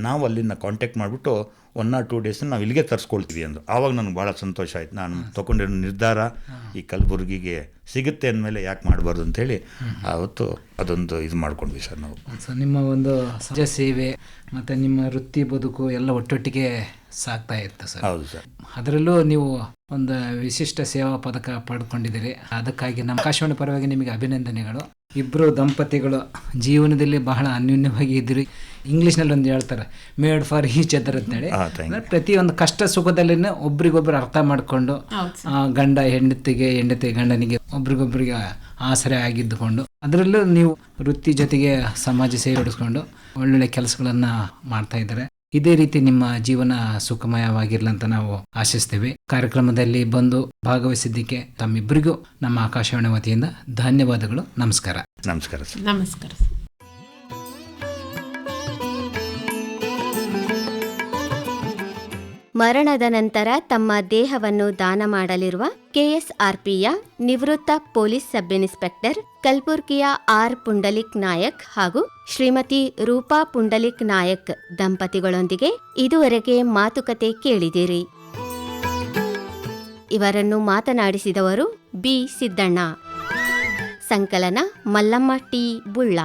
ನಾವು ಅಲ್ಲಿಂದ ಕಾಂಟ್ಯಾಕ್ಟ್ ಮಾಡಿಬಿಟ್ಟು 1 or 2 ಡೇಸ್ ನಾವು ಇಲ್ಲಿಗೆ ತರಿಸ್ಕೊಳ್ತೀವಿ ಅಂದರು. ಆವಾಗ ನನಗೆ ಭಾಳ ಸಂತೋಷ ಆಯ್ತು. ನಾನು ತೊಗೊಂಡಿರೋ ನಿರ್ಧಾರ ಈ ಕಲಬುರಗಿಗೆ ಸಿಗುತ್ತೆ ಅಂದಮೇಲೆ ಯಾಕೆ ಮಾಡಬಾರ್ದು ಅಂಥೇಳಿ ಆವತ್ತು ಅದೊಂದು ಇದು ಮಾಡ್ಕೊಂಡ್ವಿ ಸರ್ ನಾವು. ಸೊ ನಿಮ್ಮ ಒಂದು ಸಮಾಜ ಸೇವೆ ಮತ್ತು ನಿಮ್ಮ ವೃತ್ತಿ ಬದುಕು ಎಲ್ಲ ಒಟ್ಟೊಟ್ಟಿಗೆ ಸಾಗ್ತಾ ಇತ್ತು ಸರ್. ಹೌದು ಸರ್. ಅದರಲ್ಲೂ ನೀವು ಒಂದು ವಿಶಿಷ್ಟ ಸೇವಾ ಪದಕ ಪಡ್ಕೊಂಡಿದ್ದೀರಿ. ಅದಕ್ಕಾಗಿ ನಮ್ಮ ಆಕಾಶವಾಣಿ ಪರವಾಗಿ ನಿಮಗೆ ಅಭಿನಂದನೆಗಳು. ಇಬ್ಬರು ದಂಪತಿಗಳು ಜೀವನದಲ್ಲಿ ಬಹಳ ಅನ್ಯೋನ್ಯವಾಗಿ ಇದ್ದೀರಿ. ಇಂಗ್ಲೀಷ್ನಲ್ಲಿ ಒಂದು ಹೇಳ್ತಾರೆ, ಮೇಡ್ ಫಾರ್ ಈಚ್ ಅದರ್ ಅಂತೇಳಿ. ಪ್ರತಿಯೊಂದು ಕಷ್ಟ ಸುಖದಲ್ಲಿನೇ ಒಬ್ರಿಗೊಬ್ರು ಅರ್ಥ ಮಾಡಿಕೊಂಡು, ಗಂಡ ಹೆಂಡತಿಗೆ, ಹೆಂಡತಿ ಗಂಡನಿಗೆ ಒಬ್ರಿಗೊಬ್ರಿಗೆ ಆಸರೆ ಆಗಿದ್ದುಕೊಂಡು, ಅದರಲ್ಲೂ ನೀವು ವೃತ್ತಿ ಜೊತೆಗೆ ಸಮಾಜ ಸೇವೆ ನಡೆಸ್ಕೊಂಡು ಒಳ್ಳೊಳ್ಳೆ ಕೆಲಸಗಳನ್ನು ಮಾಡ್ತಾ ಇದ್ದಾರೆ. ಇದೇ ರೀತಿ ನಿಮ್ಮ ಜೀವನ ಸುಖಮಯವಾಗಿರ್ಲಿ ಅಂತ ನಾವು ಆಶಿಸ್ತೇವೆ. ಕಾರ್ಯಕ್ರಮದಲ್ಲಿ ಬಂದು ಭಾಗವಹಿಸಿದ್ದಕ್ಕೆ ತಮ್ಮಿಬ್ಬರಿಗೂ ನಮ್ಮ ಆಕಾಶವಾಣಿ ವತಿಯಿಂದ ಧನ್ಯವಾದಗಳು. ನಮಸ್ಕಾರ. ನಮಸ್ಕಾರ ಸರ್. ನಮಸ್ಕಾರ. ಮರಣದ ನಂತರ ತಮ್ಮ ದೇಹವನ್ನು ದಾನ ಮಾಡಲಿರುವ ಕೆಎಸ್ಆರ್ಪಿಯ ನಿವೃತ್ತ ಪೊಲೀಸ್ ಸಬ್ ಇನ್ಸ್ಪೆಕ್ಟರ್ ಕಲಬುರ್ಗಿಯ ಆರ್ ಪುಂಡಲಿಕ್ ನಾಯಕ್ ಹಾಗೂ ಶ್ರೀಮತಿ ರೂಪಾ ಪುಂಡಲಿಕ್ ನಾಯಕ್ ದಂಪತಿಗಳೊಂದಿಗೆ ಇದುವರೆಗೆ ಮಾತುಕತೆ ಕೇಳಿದಿರಿ. ಇವರನ್ನು ಮಾತನಾಡಿಸಿದವರು ಬಿ ಸಿದ್ದಣ್ಣ. ಸಂಕಲನ ಮಲ್ಲಮ್ಮ ಟಿ ಬುಳ್ಳ.